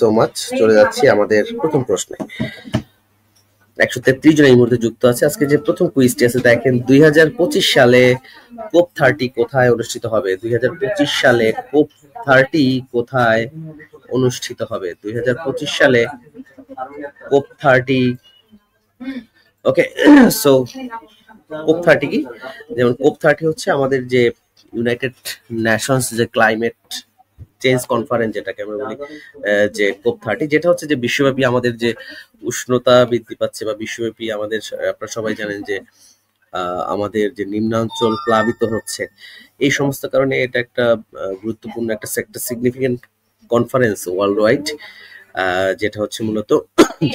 So much. চলে যাচ্ছি আমাদের প্রথম প্রশ্নে। 133 জন এই মুহূর্তে যুক্ত আছে। আজকে যে প্রথম কুইজটি আছে দেখেন, 2025 সালে কোপ 30 কোথায় অনুষ্ঠিত হবে? 2025 সালে কোপ 30 কোথায় অনুষ্ঠিত হবে? 2025 সালে কোপ 30। ওকে, সো কোপ 30 কি? যেমন কোপ 30 হচ্ছে আমাদের যে ইউনাইটেড নেশনস যে ক্লাইমেট চেঞ্জ কনফারেন্স, যেটাকে আমরা বলি যে কোপ 30, যেটা হচ্ছে যে বিশ্বব্যাপী আমাদের যে উষ্ণতা বৃদ্ধি পাচ্ছে বা বিশ্বব্যাপী আমাদের, আপনারা সবাই জানেন যে আমাদের যে নিম্নাঞ্চল প্লাবিত হচ্ছে, এই সমস্ত কারণে এটা একটা গুরুত্বপূর্ণ একটা সিগনিফিকেন্ট কনফারেন্স ওয়ার্ল্ড ওয়াইড, যেটা হচ্ছে মূলত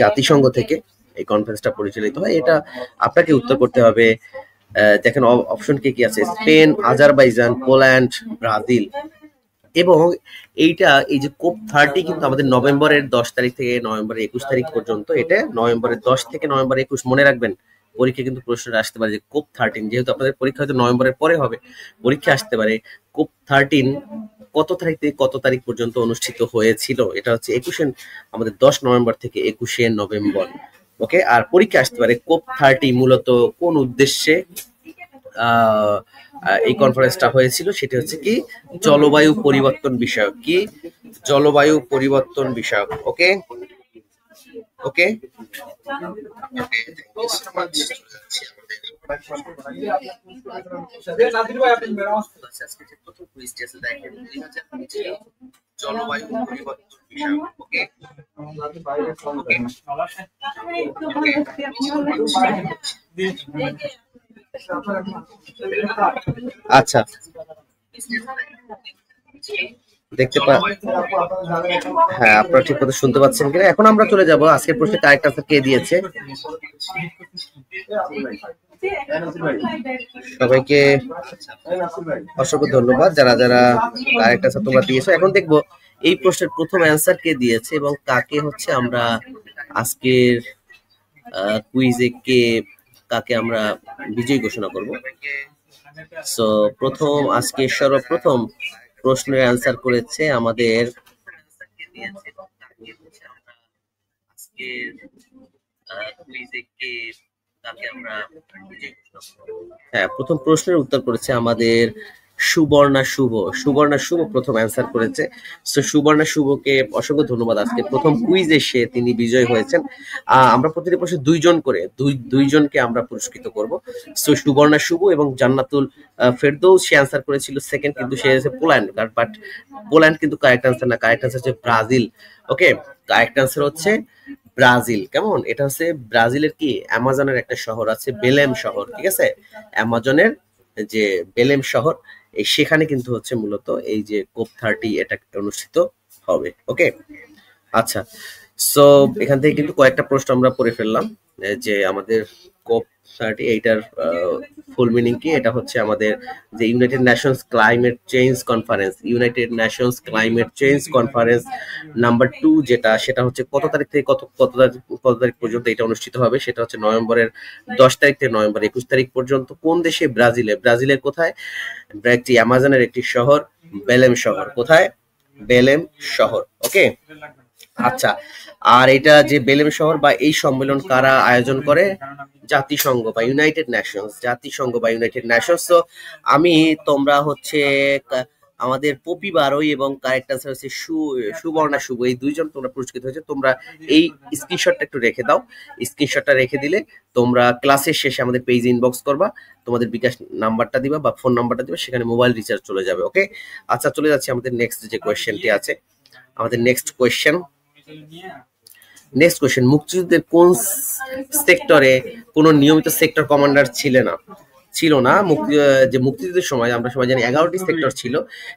জাতিসংঘ থেকে এই কনফারেন্সটা পরিচালিত হয়। এটা আপনাকে উত্তর করতে হবে। দেখেন অপশন কি কি আছে: স্পেন, আজারবাইজান, পোল্যান্ড, ব্রাজিল। এবং এইটা, এই যে কোপ 30 কিন্তু আমাদের নভেম্বরের 10 তারিখ থেকে নভেম্বরের 21 তারিখ পর্যন্ত, এটা নভেম্বরের 10 থেকে নভেম্বরের 21, মনে রাখবেন। পরীক্ষা কিন্তু প্রশ্নটা আসতে পারে যে কোপ 13, যেহেতু আপনাদের পরীক্ষা হয়তো নভেম্বরের পরে হবে, পরীক্ষা আসতে পারে কোপ 13 কত তারিখ থেকে কত তারিখ পর্যন্ত অনুষ্ঠিত হয়েছিল। এটা হচ্ছে 21 আমাদের 10 নভেম্বর থেকে 21 নভেম্বর। ওকে, আর পরীক্ষা আসতে পারে কোপ 30 মূলত কোন উদ্দেশ্যে এই কনফারেন্সটা হয়েছিল, সেটা হচ্ছে কি জলবায়ু পরিবর্তন বিষয়ক। কি? জলবায়ু পরিবর্তন বিষয়ক। ওকে ওকে জলবায়ু পরিবর্তন বিষয়ক। ওকে আচ্ছা, দেখতে হ্যাঁ, আপনারা ঠিক কথা শুনতে পাচ্ছেন কিনা? এখন আমরা চলে যাব আজকের প্রশ্নের কারেক্ট আনসার কে দিয়েছে। সবাইকে অসংখ্য ধন্যবাদ যারা যারা কারেক্ট আনসার তোমরা দিয়েছো। এখন দেখবো এই প্রশ্নের প্রথম অ্যান্সার কে দিয়েছে এবং কাকে হচ্ছে আমরা আজকের কুইজে কাকে আমরা বিজয়ী ঘোষণা করব। সো আজকে সর্বপ্রথম প্রশ্নের অ্যান্সার করেছে আমাদের হ্যাঁ, প্রথম প্রশ্নের উত্তর করেছে আমাদের সুবর্ণা শুভ প্রথম অ্যান্সার করেছে। সো সুবর্ণা শুভকে অসংখ্য ধন্যবাদ। আজকে প্রথম কুইজে তিনি বিজয় হয়েছেন। আমরা প্রতিটি প্রশ্নে দুইজনকে আমরা পুরস্কৃত করব। সো সুবর্ণা শুভ এবং জান্নাতুল ফেরদৌস, সে অ্যান্সার করেছিল সেকেন্ড, কিন্তু সে হচ্ছে পোল্যান্ড। বাট পোল্যান্ড কিন্তু কারেক্ট অ্যান্সার না, কারেক্ট অ্যান্সার হচ্ছে ব্রাজিল। ওকে, কারেক্ট অ্যান্সার হচ্ছে ব্রাজিল। কেমন? এটা হচ্ছে ব্রাজিলের কি অ্যামাজনের একটা শহর আছে, বেলেম শহর। ঠিক আছে, অ্যামাজনের যে বেলেম শহর, সেখানে কিন্তু হচ্ছে মূলত এই যে কোপ 30 এটা অনুষ্ঠিত হবে। ওকে, আচ্ছা। সো এখান থেকে কিন্তু কয়েকটা প্রশ্ন আমরা পড়ে ফেললাম যে আমাদের কোপ 30 এইটার ফুল মিনিং কি। এটা হচ্ছে আমাদের যে United Nations climate change conference number 2, সেটা হচ্ছে কত তারিখ থেকে কত তারিখ পর্যন্ত এটা অনুষ্ঠিত হবে। সেটা হচ্ছে নভেম্বরের 10 তারিখ থেকে নভেম্বর 21 তারিখ পর্যন্ত। কোন দেশে? ব্রাজিলের কোথায়? একটি অ্যামাজনের একটি শহর, বেলেম শহর। কোথায়? বেলেম শহর। ওকে, আচ্ছা। আর এটা যে বেলেম শহর বা এই সম্মেলন কারা আয়োজন করে? জাতিসংঘ বা ইউনাইটেড নেশনস। তো তোমরা হচ্ছে আমাদের পপি বারোই এবং কারেক্ট আনসার হচ্ছে সুবর্ণা শুভ, এই দুইজন তোমরা পুরস্কৃত হয়েছে। তোমরা এই স্ক্রিনশটটা একটু রেখে দাও। স্ক্রিনশটটা রেখে দিলে তোমরা ক্লাসের শেষে আমাদের পেজ ইনবক্স করবা, তোমাদের বিকাশ নাম্বারটা দিবা বা ফোন নাম্বারটা দিবা, সেখানে মোবাইল রিচার্জ চলে যাবে। ওকে, আচ্ছা, চলে যাচ্ছে আমাদের নেক্সট যে কোয়েশ্চেনটি আছে। আমাদের নেক্সট কোয়েশ্চেন, মুক্তিযুদ্ধের কোন সেক্টরে কোনো নিয়মিত সেক্টর কমান্ডার ছিল না? মুক্তিযুদ্ধের সময় আমরা সবাই জানি 11টি সেক্টর ছিল।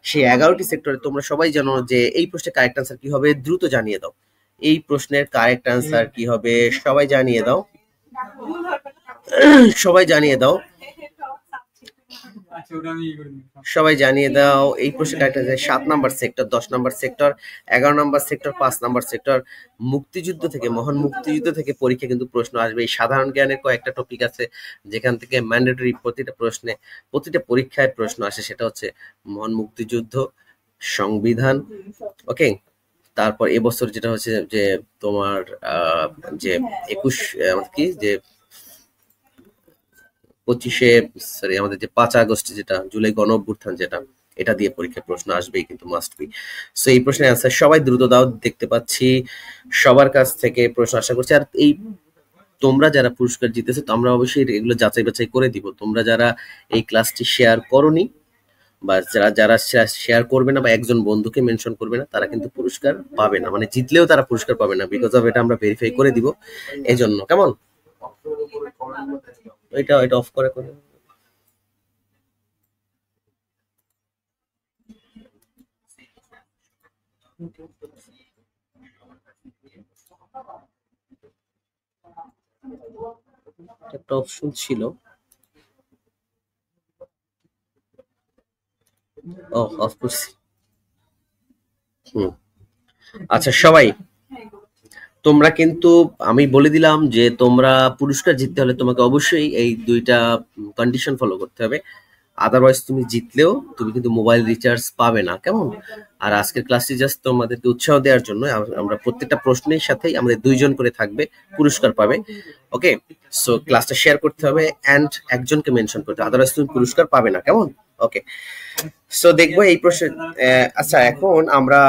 সেই 11টি সেক্টরে তোমরা সবাই জানো যে এই প্রশ্নের কারেক্ট আনসার কি হবে, দ্রুত জানিয়ে দাও। এই প্রশ্নের কারেক্ট আনসার কি হবে, সবাই জানিয়ে দাও। এই প্রশ্নের correct answer 7 number sector, 10 number sector, 11 number sector, 5 number sector. মহান মুক্তিযুদ্ধ থেকে পরীক্ষা কিন্তু প্রশ্ন আসবে। এই সাধারণ জ্ঞানের কয়েকটা টপিক আছে যেখান থেকে ম্যান্ডেটরি প্রতিটা পরীক্ষায় প্রশ্ন আসে। সেটা হচ্ছে মহান মুক্তিযুদ্ধ, সংবিধান, ওকে, তারপর এবছর যেটা হচ্ছে যে তোমার যে 21 কি যে 25-এ সরি আমাদের যে 5 আগস্ট যেটা জুলাই গণ অভ্যুত্থান যেটা এটা দিয়ে পরীক্ষায় প্রশ্ন আসবেই কিন্তু মাস্ট বি। সো এই প্রশ্নের অ্যান্সার সবাই দ্রুত দাও, দেখতে পাচ্ছি সবার কাছ থেকে প্রশ্ন আশা করছি। আর এই তোমরা যারা পুরস্কার জিতেছো আমরা অবশ্যই এগুলো যাচাই বাছাই করে দিব। তোমরা যারা এই ক্লাসটি শেয়ার করনি বা যারা যারা শেয়ার করবে না বা একজন বন্ধুকে মেনশন করবে না তারা কিন্তু পুরস্কার পাবে না, মানে জিতলেও তারা পুরস্কার পাবে না, বিকজ অফ এটা আমরা ভেরিফাই করে দিব এই জন্য। কেমন? এটা এটা অফ করে করে একটা অপশন ছিল। ও অফ করছি। হুম। আচ্ছা সবাই, তোমরা কিন্তু আমি বলে দিলাম যে তোমরা পুরস্কার জিততে হলে তোমাকে অবশ্যই এই 2টা কন্ডিশন ফলো করতে হবে, আদারওয়াইজ তুমি জিতলেও তুমি কিন্তু মোবাইল রিচার্জ পাবে না। কেমন? আর আজকের ক্লাসটি জাস্ট তোমাদেরকে উৎসাহ দেওয়ার জন্য আমরা প্রত্যেকটা প্রশ্নের সাথেই আমাদের 2জন করে থাকবে, পুরস্কার পাবে। ওকে, সো ক্লাসটা শেয়ার করতে হবে এন্ড একজনকে মেনশন করতে হবে, আদারওয়াইজ তুমি পুরস্কার পাবে না। কেমন? ওকে, সো দেখবো এই প্রশ্ন। আচ্ছা এখন আমরা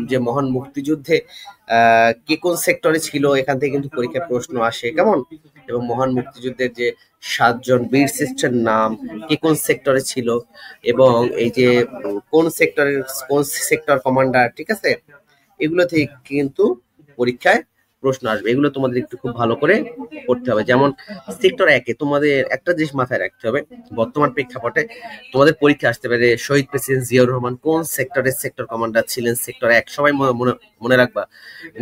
যে মহান মুক্তিযুদ্ধে কে কোন সেক্টরে ছিল এখান থেকে কিন্তু পরীক্ষায় প্রশ্ন আসে। কেমন? এবং মহান মুক্তিযুদ্ধের যে 7জন বীর শ্রেষ্ঠের নাম কে কোন সেক্টরে ছিল এবং এই যে কোন সেক্টরের কোন সেক্টর কমান্ডার, ঠিক আছে, এগুলো থেকে কিন্তু পরীক্ষায় প্রশ্ন আসবে। এগুলো তোমাদের একটু খুব ভালো করে পড়তে হবে। যেমন সেক্টর 1-এ তোমাদের একটা জিনিস মাথায় রাখতে হবে, বর্তমান প্রেক্ষাপটে তোমাদের পরীক্ষা আসতে পারে শহীদ প্রেসিডেন্ট জিয়াউর রহমান কোন সেক্টরের সেক্টর কমান্ডার ছিলেন। সেক্টর 1 সবাই মনে রাখবা,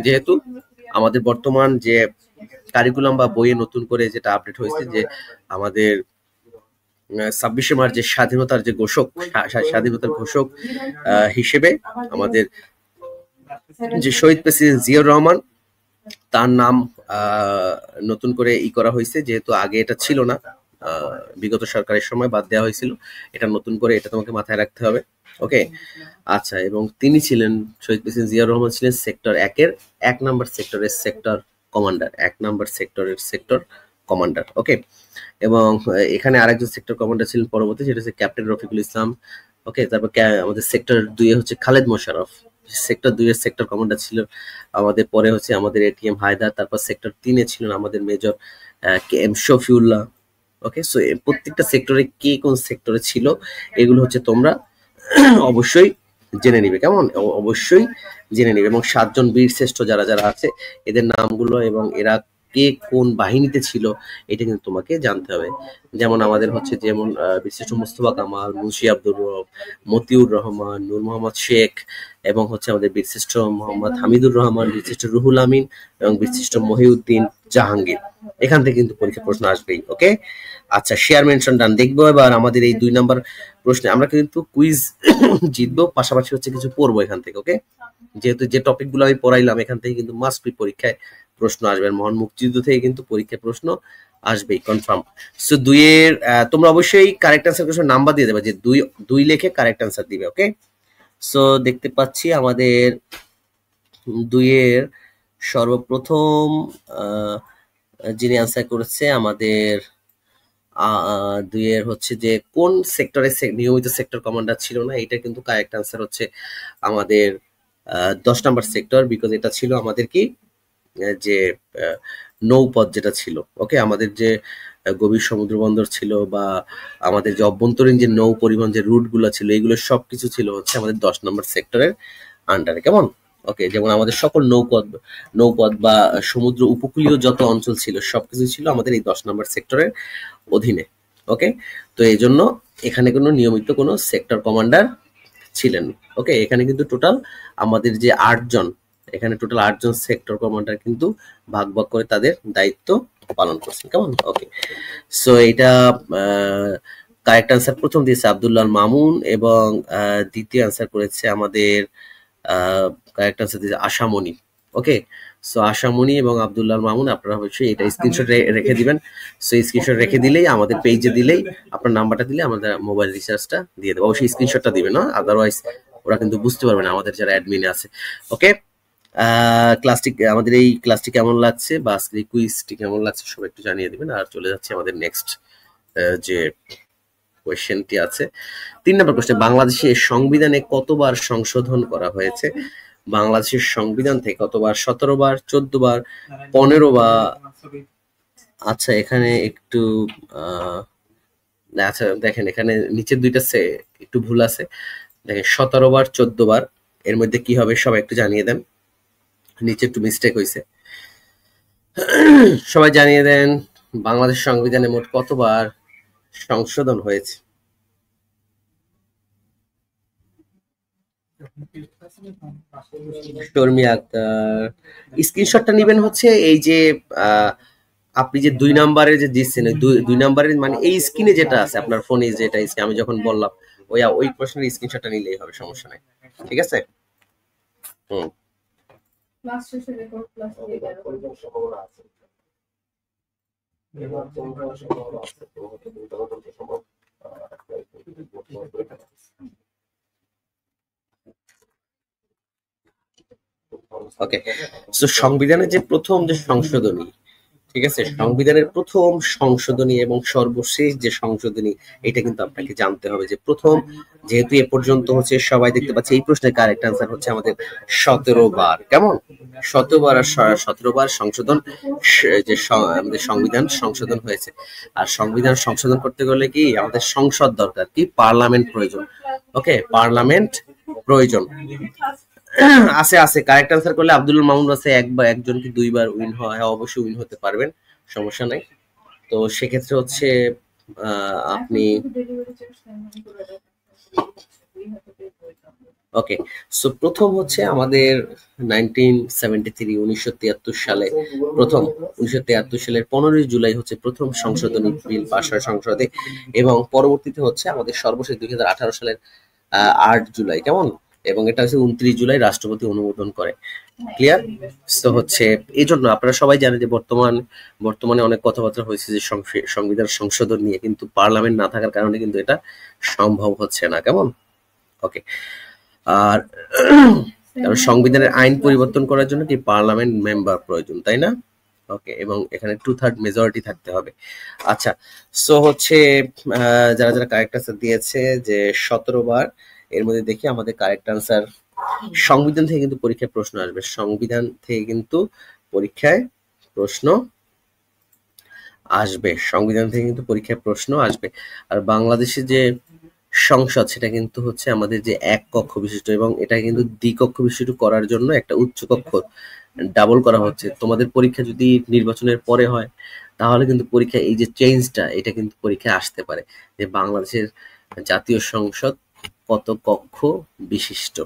যেহেতু আমাদের বর্তমান যে কারিকুলাম বা বইয়ে নতুন করে যেটা আপডেট হয়েছে যে আমাদের 26শে মার্চ যে স্বাধীনতার যে ঘোষক, স্বাধীনতার ঘোষক হিসেবে আমাদের যে শহীদ প্রেসিডেন্ট জিয়াউর রহমান তার নাম নতুন করে করা হয়েছে, যেহেতু আগে এটা ছিল না, বিগত সরকারের সময় বাদ দেওয়া হয়েছিল, এটা নতুন করে এটা তোমাকে মাথায় রাখতে হবে। ওকে, আচ্ছা, এবং তিনি ছিলেন শহীদ প্রেসিডেন্ট জিয়াউর রহমান ছিলেন সেক্টর 1-এর 1 নম্বর সেক্টরের সেক্টর কমান্ডার, 1 নম্বর সেক্টরের সেক্টর কমান্ডার। ওকে, এবং এখানে আরেকজন সেক্টর কমান্ডার ছিলেন পরবর্তী, সেটা হচ্ছে ক্যাপ্টেন রফিকুল ইসলাম। ওকে, তারপর আমাদের সেক্টর 2-এ হচ্ছে খালেদ মোশাররফ, সেক্টর 2-এর সেক্টর কমান্ডার ছিল আমাদের। পরে হচ্ছে আমাদের এটিএম হায়দার। তারপর সেক্টর 3-এ ছিলেন আমাদের মেজর কে এম শফিউল্লাহ। ওকে, সো প্রত্যেকটা সেক্টরে কে কোন সেক্টরে ছিল এগুলো হচ্ছে তোমরা অবশ্যই জেনে নিবে। কেমন? অবশ্যই জেনে নিবে। এবং 7জন বীর শ্রেষ্ঠ যারা যারা আছে এদের নামগুলো এবং এরা কে কোন বাহিনীতে ছিল এটা কিন্তু তোমাকে জানতে হবে। যেমন আমাদের হচ্ছে যেমন বীরশ্রেষ্ঠ মোস্তফা কামাল, মুন্সি আব্দুর রব, মতিউর রহমান, নূর মোহাম্মদ শেখ, এবং হচ্ছে আমাদের বীরশ্রেষ্ঠ মোহাম্মদ হামিদুর রহমান, বীরশ্রেষ্ঠ রুহুল আমিন এবং বীরশ্রেষ্ঠ মহিউদ্দিন জাহাঙ্গীর। এখান থেকে কিন্তু পরীক্ষা প্রশ্ন আসবেই। ওকে, আচ্ছা, শেয়ার মেনশন ডান। দেখবো এবার আমাদের এই 2 নম্বর প্রশ্নে আমরা কিন্তু কুইজ জিতবো, পাশাপাশি হচ্ছে কিছু পড়বো এখান থেকে। ওকে, যেহেতু যে টপিক গুলো আমি পড়াইলাম এখান থেকে কিন্তু মাস্ট বি পরীক্ষায় প্রশ্ন আসবে। মহান মুক্তিযুদ্ধ থেকে কিন্তু পরীক্ষায় প্রশ্ন আসবেই কনফার্ম। সো 2-এর তোমরা অবশ্যই কারেক্ট আনসার কিছু নাম্বার দিয়ে দেবে, যে 2 লিখে কারেক্ট আনসার দিবে। ওকে, সো দেখতে পাচ্ছি আমাদের 2-এর সর্বপ্রথম যিনি আনসার করেছে আমাদের 2-এর হচ্ছে যে কোন সেক্টরে নিয়মিত সেক্টর কমান্ডার ছিল না, এটা কিন্তু কারেক্ট আনসার হচ্ছে আমাদের 10 নম্বর সেক্টর, বিকজ এটা ছিল আমাদের কি যে নৌপথ যেটা ছিল। ওকে, আমাদের যে গভীর সমুদ্র বন্দর ছিল বা আমাদের যে অভ্যন্তরীণ যে নৌ পরিবহন যে রুট গুলো ছিল এগুলো সবকিছু ছিল হচ্ছে আমাদের 10 নম্বর সেক্টরের আন্ডারে। কেমন? ওকে, যেমন আমাদের সকল নৌপথ বা সমুদ্র উপকূলীয় যত অঞ্চল ছিল সবকিছু ছিল আমাদের এই 10 নম্বর সেক্টরের অধীনে। ওকে, তো এই জন্য এখানে কোনো নিয়মিত কোনো সেক্টর কমান্ডার ছিলেন। ওকে, এখানে কিন্তু টোটাল আমাদের যে 8জন, এখানে টোটাল 8জন সেক্টর কমান্ডার কিন্তু ভাগ ভাগ করে তাদের দায়িত্ব পালন করছেন। কেমন? ওকে, সো এটা কারেক্ট আনসার প্রথম দিয়েছে আব্দুল্লাহ মামুন এবং দ্বিতীয় আনসার করেছে আমাদের কারেক্ট আনসার দিয়েছে আশামণি। ওকে, সো আশামণি এবং আব্দুল্লাহ মামুন আপনারা অবশ্যই এটা স্ক্রিনশট রেখে দিবেন। সো স্ক্রিনশট রেখে দিলেই আমাদের পেজে দিলেই আপনার নাম্বারটা দিলে আমাদের মোবাইল রিচার্জটা দিয়ে দেবো। অবশ্যই স্ক্রিনশটটা দিবেন না, আদারওয়াইজ ওরা কিন্তু বুঝতে পারবে না আমাদের যারা অ্যাডমিনে আছে। ওকে, ক্লাসটি আমাদের এই ক্লাসটি কেমন লাগছে বা আজকের এই কুইজটি কেমন লাগছে সবাই একটু জানিয়ে দিবেন। আর চলে যাচ্ছে আমাদের নেক্সট যে কোয়েশ্চেনটি আছে 3 নম্বর কোয়েশ্চেন, বাংলাদেশের সংবিধানে কতবার সংশোধন করা হয়েছে? বাংলাদেশের সংবিধান থেকে কতবার? 17 বার, 14 বার, 15 বা আচ্ছা এখানে একটু আচ্ছা দেখেন এখানে নিচের দুইটা একটু ভুল আছে। দেখেন 17 বার, 14 বার, এর মধ্যে কি হবে সবাই একটু জানিয়ে দেন। নিচে একটু মিস্টেক হয়েছে, সবাই জানিয়ে দেন বাংলাদেশ সংবিধানে মোট কতবার সংশোধন হয়েছে? শর্মি আক্তার, স্ক্রিনশটটা নিবেন হচ্ছে এই যে আপনি যে 2 নাম্বারের যে দিচ্ছেন, দুই নাম্বারের মানে এই স্ক্রিনে যেটা আছে আপনার ফোনে, যেটা আমি যখন বললাম ওই প্রশ্নের স্ক্রিনশটটা নিলেই হবে, সমস্যা নাই, ঠিক আছে? হুম, ওকে। সো সংবিধানের যে প্রথম যে সংশোধনী, ঠিক আছে, সংবিধানের প্রথম সংশোধনী এবং সর্বশেষ যে সংশোধনী, এটা কিন্তু আপনাকে জানতে হবে যে প্রথম, যেহেতু এ পর্যন্ত হচ্ছে সবাই দেখতে পাচ্ছে এই প্রশ্নের কারেক্ট আনসার হচ্ছে আমাদের 17 বার। কেমন? 17 বার আর 17 বার সংশোধন যে আমাদের সংবিধান সংশোধন হয়েছে। আর সংবিধান সংশোধন করতে গেলে কি আমাদের সংসদ দরকার, কি পার্লামেন্ট প্রয়োজন। ওকে, পার্লামেন্ট প্রয়োজন আছে আছে। কারেক্ট আনসার করলে আব্দুল মামুন আছে একজন কি 2 বার উইন হয়, অবশ্যই উইন হতে পারবেন, সমস্যা নাই। তো সেক্ষেত্রে হচ্ছে আপনি ওকে। সো প্রথম হচ্ছে আমাদের 1973 সালে প্রথম 1973 সালের 15 জুলাই হচ্ছে প্রথম সংশোধনী বিল পাস হয় সংসদে, এবং পরবর্তীতে হচ্ছে আমাদের সর্বশেষ 2018 সালের 8 জুলাই। কেমন? এবং এটা হচ্ছে 29 জুলাই রাষ্ট্রপতি অনুমোদন করে। ক্লিয়ার? তো হচ্ছে এই জন্য আপনারা সবাই জানেন যে বর্তমানে অনেক কথাবার্তা হয়েছে যে সংবিধান সংশোধন নিয়ে, কিন্তু পার্লামেন্ট না থাকার কারণে কিন্তু এটা সম্ভব হচ্ছে না। কেমন? ওকে। আর কারণ সংবিধানের আইন পরিবর্তন করার জন্য কি পার্লামেন্ট মেম্বার প্রয়োজন, তাই না? ওকে, এবং এখানে 2/3 মেজরিটি থাকতে হবে। আচ্ছা, সো হচ্ছে যারা যারা কারেক্ট আনসার দিয়েছে যে 17 বার, এর মধ্যে দেখি আমাদের কারেক্ট আনসার সংবিধান থেকে কিন্তু পরীক্ষায় প্রশ্ন আসবে, সংবিধান থেকে কিন্তু পরীক্ষায় প্রশ্ন আসবে, সংবিধান থেকে কিন্তু পরীক্ষায় প্রশ্ন আসবে। আর বাংলাদেশে যে সংসদ, সেটা কিন্তু হচ্ছে আমাদের যে এক কক্ষ বিশিষ্ট, এবং এটা কিন্তু দ্বিকক্ষ বিশিষ্ট করার জন্য একটা উচ্চ কক্ষ ডাবল করা হচ্ছে। তোমাদের পরীক্ষা যদি নির্বাচনের পরে হয় তাহলে কিন্তু পরীক্ষা এই যে চেঞ্জটা, এটা কিন্তু পরীক্ষায় আসতে পারে যে বাংলাদেশের জাতীয় সংসদ কত কক্ষ বিশিষ্ট।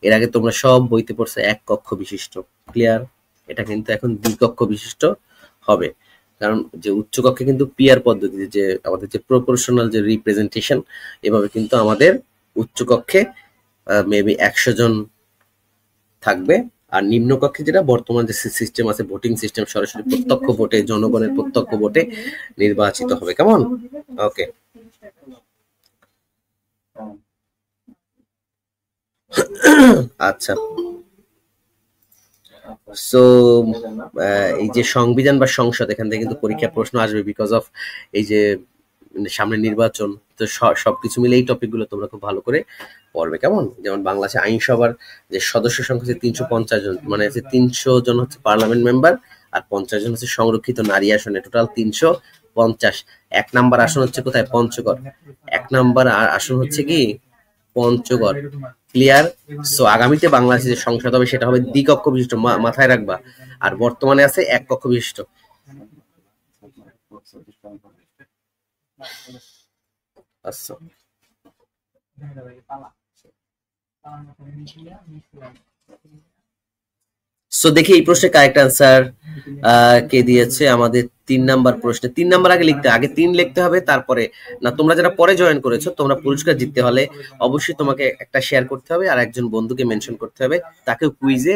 এর আগে তোমরা সব বইতে পড়ছো এক কক্ষ বিশিষ্ট। ক্লিয়ার? এটা কিন্তু এখন দ্বিকক্ষ বিশিষ্ট হবে, কারণ যে উচ্চ কক্ষে কিন্তু পিয়ার পদ্ধতিতে যে আমাদের যে প্রপোর্শনাল যে রিপ্রেজেন্টেশন, এভাবে কিন্তু আমাদের উচ্চ কক্ষে মেবি 100 জন থাকবে। আর নিম্নকক্ষে যেটা বর্তমান যে সিস্টেম আছে, ভোটিং সিস্টেম, সরাসরি প্রত্যক্ষ ভোটে, জনগণের প্রত্যক্ষ ভোটে নির্বাচিত হবে। কেমন? ওকে। আচ্ছা, সো এই যে সংবিধান বা সংসদ, এখান থেকে কিন্তু পরীক্ষা প্রশ্ন আসবে বিকজ অফ এই যে সামনে নির্বাচন। তো সবকিছু মিলে এই টপিকগুলো তোমরা খুব ভালো করে পড়বে। কেমন? যেমন বাংলাদেশে আইনসভার যে সদস্য সংখ্যা হচ্ছে 350 জন, মানে হচ্ছে 300 জন হচ্ছে পার্লামেন্ট মেম্বার, আর 50 জন হচ্ছে সংরক্ষিত নারী আসনে, টোটাল 350। 1 নাম্বার আসন হচ্ছে কোথায়? পঞ্চগড়। 1 নাম্বার আসন হচ্ছে কি পঞ্চগড়। ক্লিয়ার? সো আগামীতে বাংলাদেশে যে সংসদ হবে সেটা হবে দ্বিকক্ষ বিশিষ্ট, মাথায় রাখবা। আর বর্তমানে আছে এক কক্ষ বিশিষ্ট। আচ্ছা, সো দেখি এই প্রশ্নের কারেক্ট আনসার কে দিয়েছে। আমাদের 3 নাম্বার প্রশ্নে 3 নাম্বার আগে লিখতে, আগে 3 লিখতে হবে, তারপরে না, তোমরা যারা পরে জয়েন করেছো তোমরা পুরস্কার জিততে হলে অবশ্যই তোমাকে একটা শেয়ার করতে হবে আর একজন বন্ধুকে মেনশন করতে হবে, তাকেও কুইজে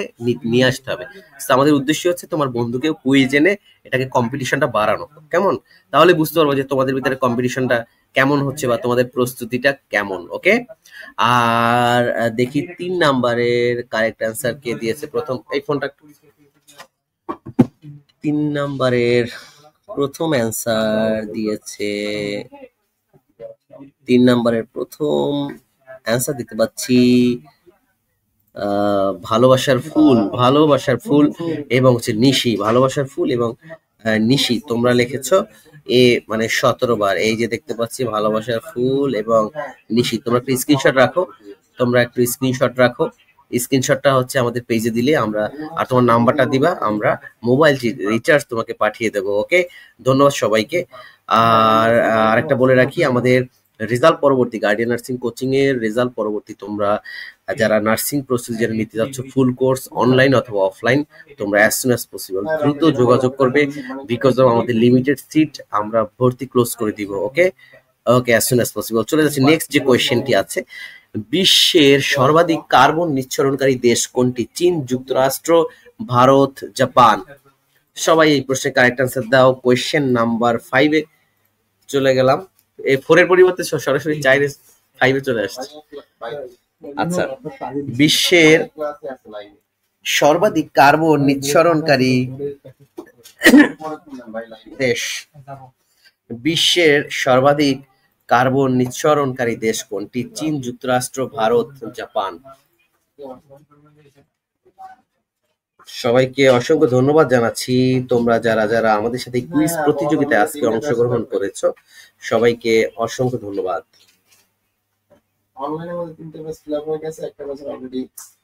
নিয়ে আসতে হবে। তো আমাদের উদ্দেশ্য হচ্ছে তোমার বন্ধুকেও কুইজ এনে এটাকে কম্পিটিশনটা বাড়ানো। কেমন? তাহলে বুঝতে পারবো যে তোমাদের ভিতরে কম্পিটিশনটা কেমন হচ্ছে বা তোমাদের প্রস্তুতিটা কেমন। ওকে, আর দেখি 3 নাম্বারের কারেক্ট অ্যান্সার কে দিয়েছে প্রথম। এই ফোনটা 3 নাম্বারের প্রথম অ্যান্সার দিয়েছে, 3 নাম্বারের প্রথম অ্যান্সার দিতে পাচ্ছি ভালোবাসার ফুল, ভালোবাসার ফুল এবং হচ্ছে নিশি, ভালোবাসার ফুল এবং নিশি তোমরা লিখেছো এ মানে 17 বার। এই যে দেখতে পাচ্ছি ভালোবাসার ফুল এবং নিশি। তোমরা একটু স্ক্রিনশট রাখো, তোমরা একটু স্ক্রিনশট রাখো। স্ক্রিনশটটা হচ্ছে আমাদের পেজে দিলে আমরা, আর তোমার নাম্বারটা দিবা, আমরা মোবাইল রিচার্জ তোমাকে পাঠিয়ে দেবো। ওকে, ধন্যবাদ সবাইকে। আর আরেকটা বলে রাখি, আমাদের রেজাল্ট পরবর্তী গার্ডিয়ান নার্সিং কোচিং এর রেজাল্ট পরবর্তী তোমরা যারা নার্সিং প্রসিজার নিতে যাচ্ছ ফুল কোর্স অনলাইন অথবা অফলাইন, তোমরা অ্যাজ সুন অ্যাজ পসিবল দ্রুত যোগাযোগ করবে, বিকজ অফ আমাদের লিমিটেড সিট, আমরা ভর্তি ক্লোজ করে দিব। ওকে ওকে, অ্যাজ সুন অ্যাজ পসিবল। চলে যাচ্ছি নেক্সট যে কোয়েশ্চেনটি আছে, বিশ্বের সর্বাধিক কার্বন নিঃসরণকারী দেশ কোনটি? চীন, যুক্তরাষ্ট্র, ভারত, জাপান। সবাই এই প্রশ্নের কারেক্ট আনসার দাও। কোয়েশ্চেন নাম্বার 5 এ চলে গেলাম। এই 4 এর পরিবর্তে সরাসরি 4 5 এ চলে আসছে। আচ্ছা, বিশ্বের সর্বাধিক কার্বন নিঃসরণকারী দেশ, বিশ্বের সর্বাধিক কার্বন নিঃসরণকারী দেশ কোনটি? চীন, যুক্তরাষ্ট্র, ভারত, জাপান। সবাইকে অসংখ্য ধন্যবাদ জানাচ্ছি তোমরা যারা যারা আমাদের সাথে কুইজ প্রতিযোগিতায় আজকে অংশগ্রহণ করেছো, সবাইকে অসংখ্য ধন্যবাদ। অনলাইনে আমাদের 3টে ব্যাচ ফিল আপ হয়ে গেছে, একটা ব্যাচ অলরেডি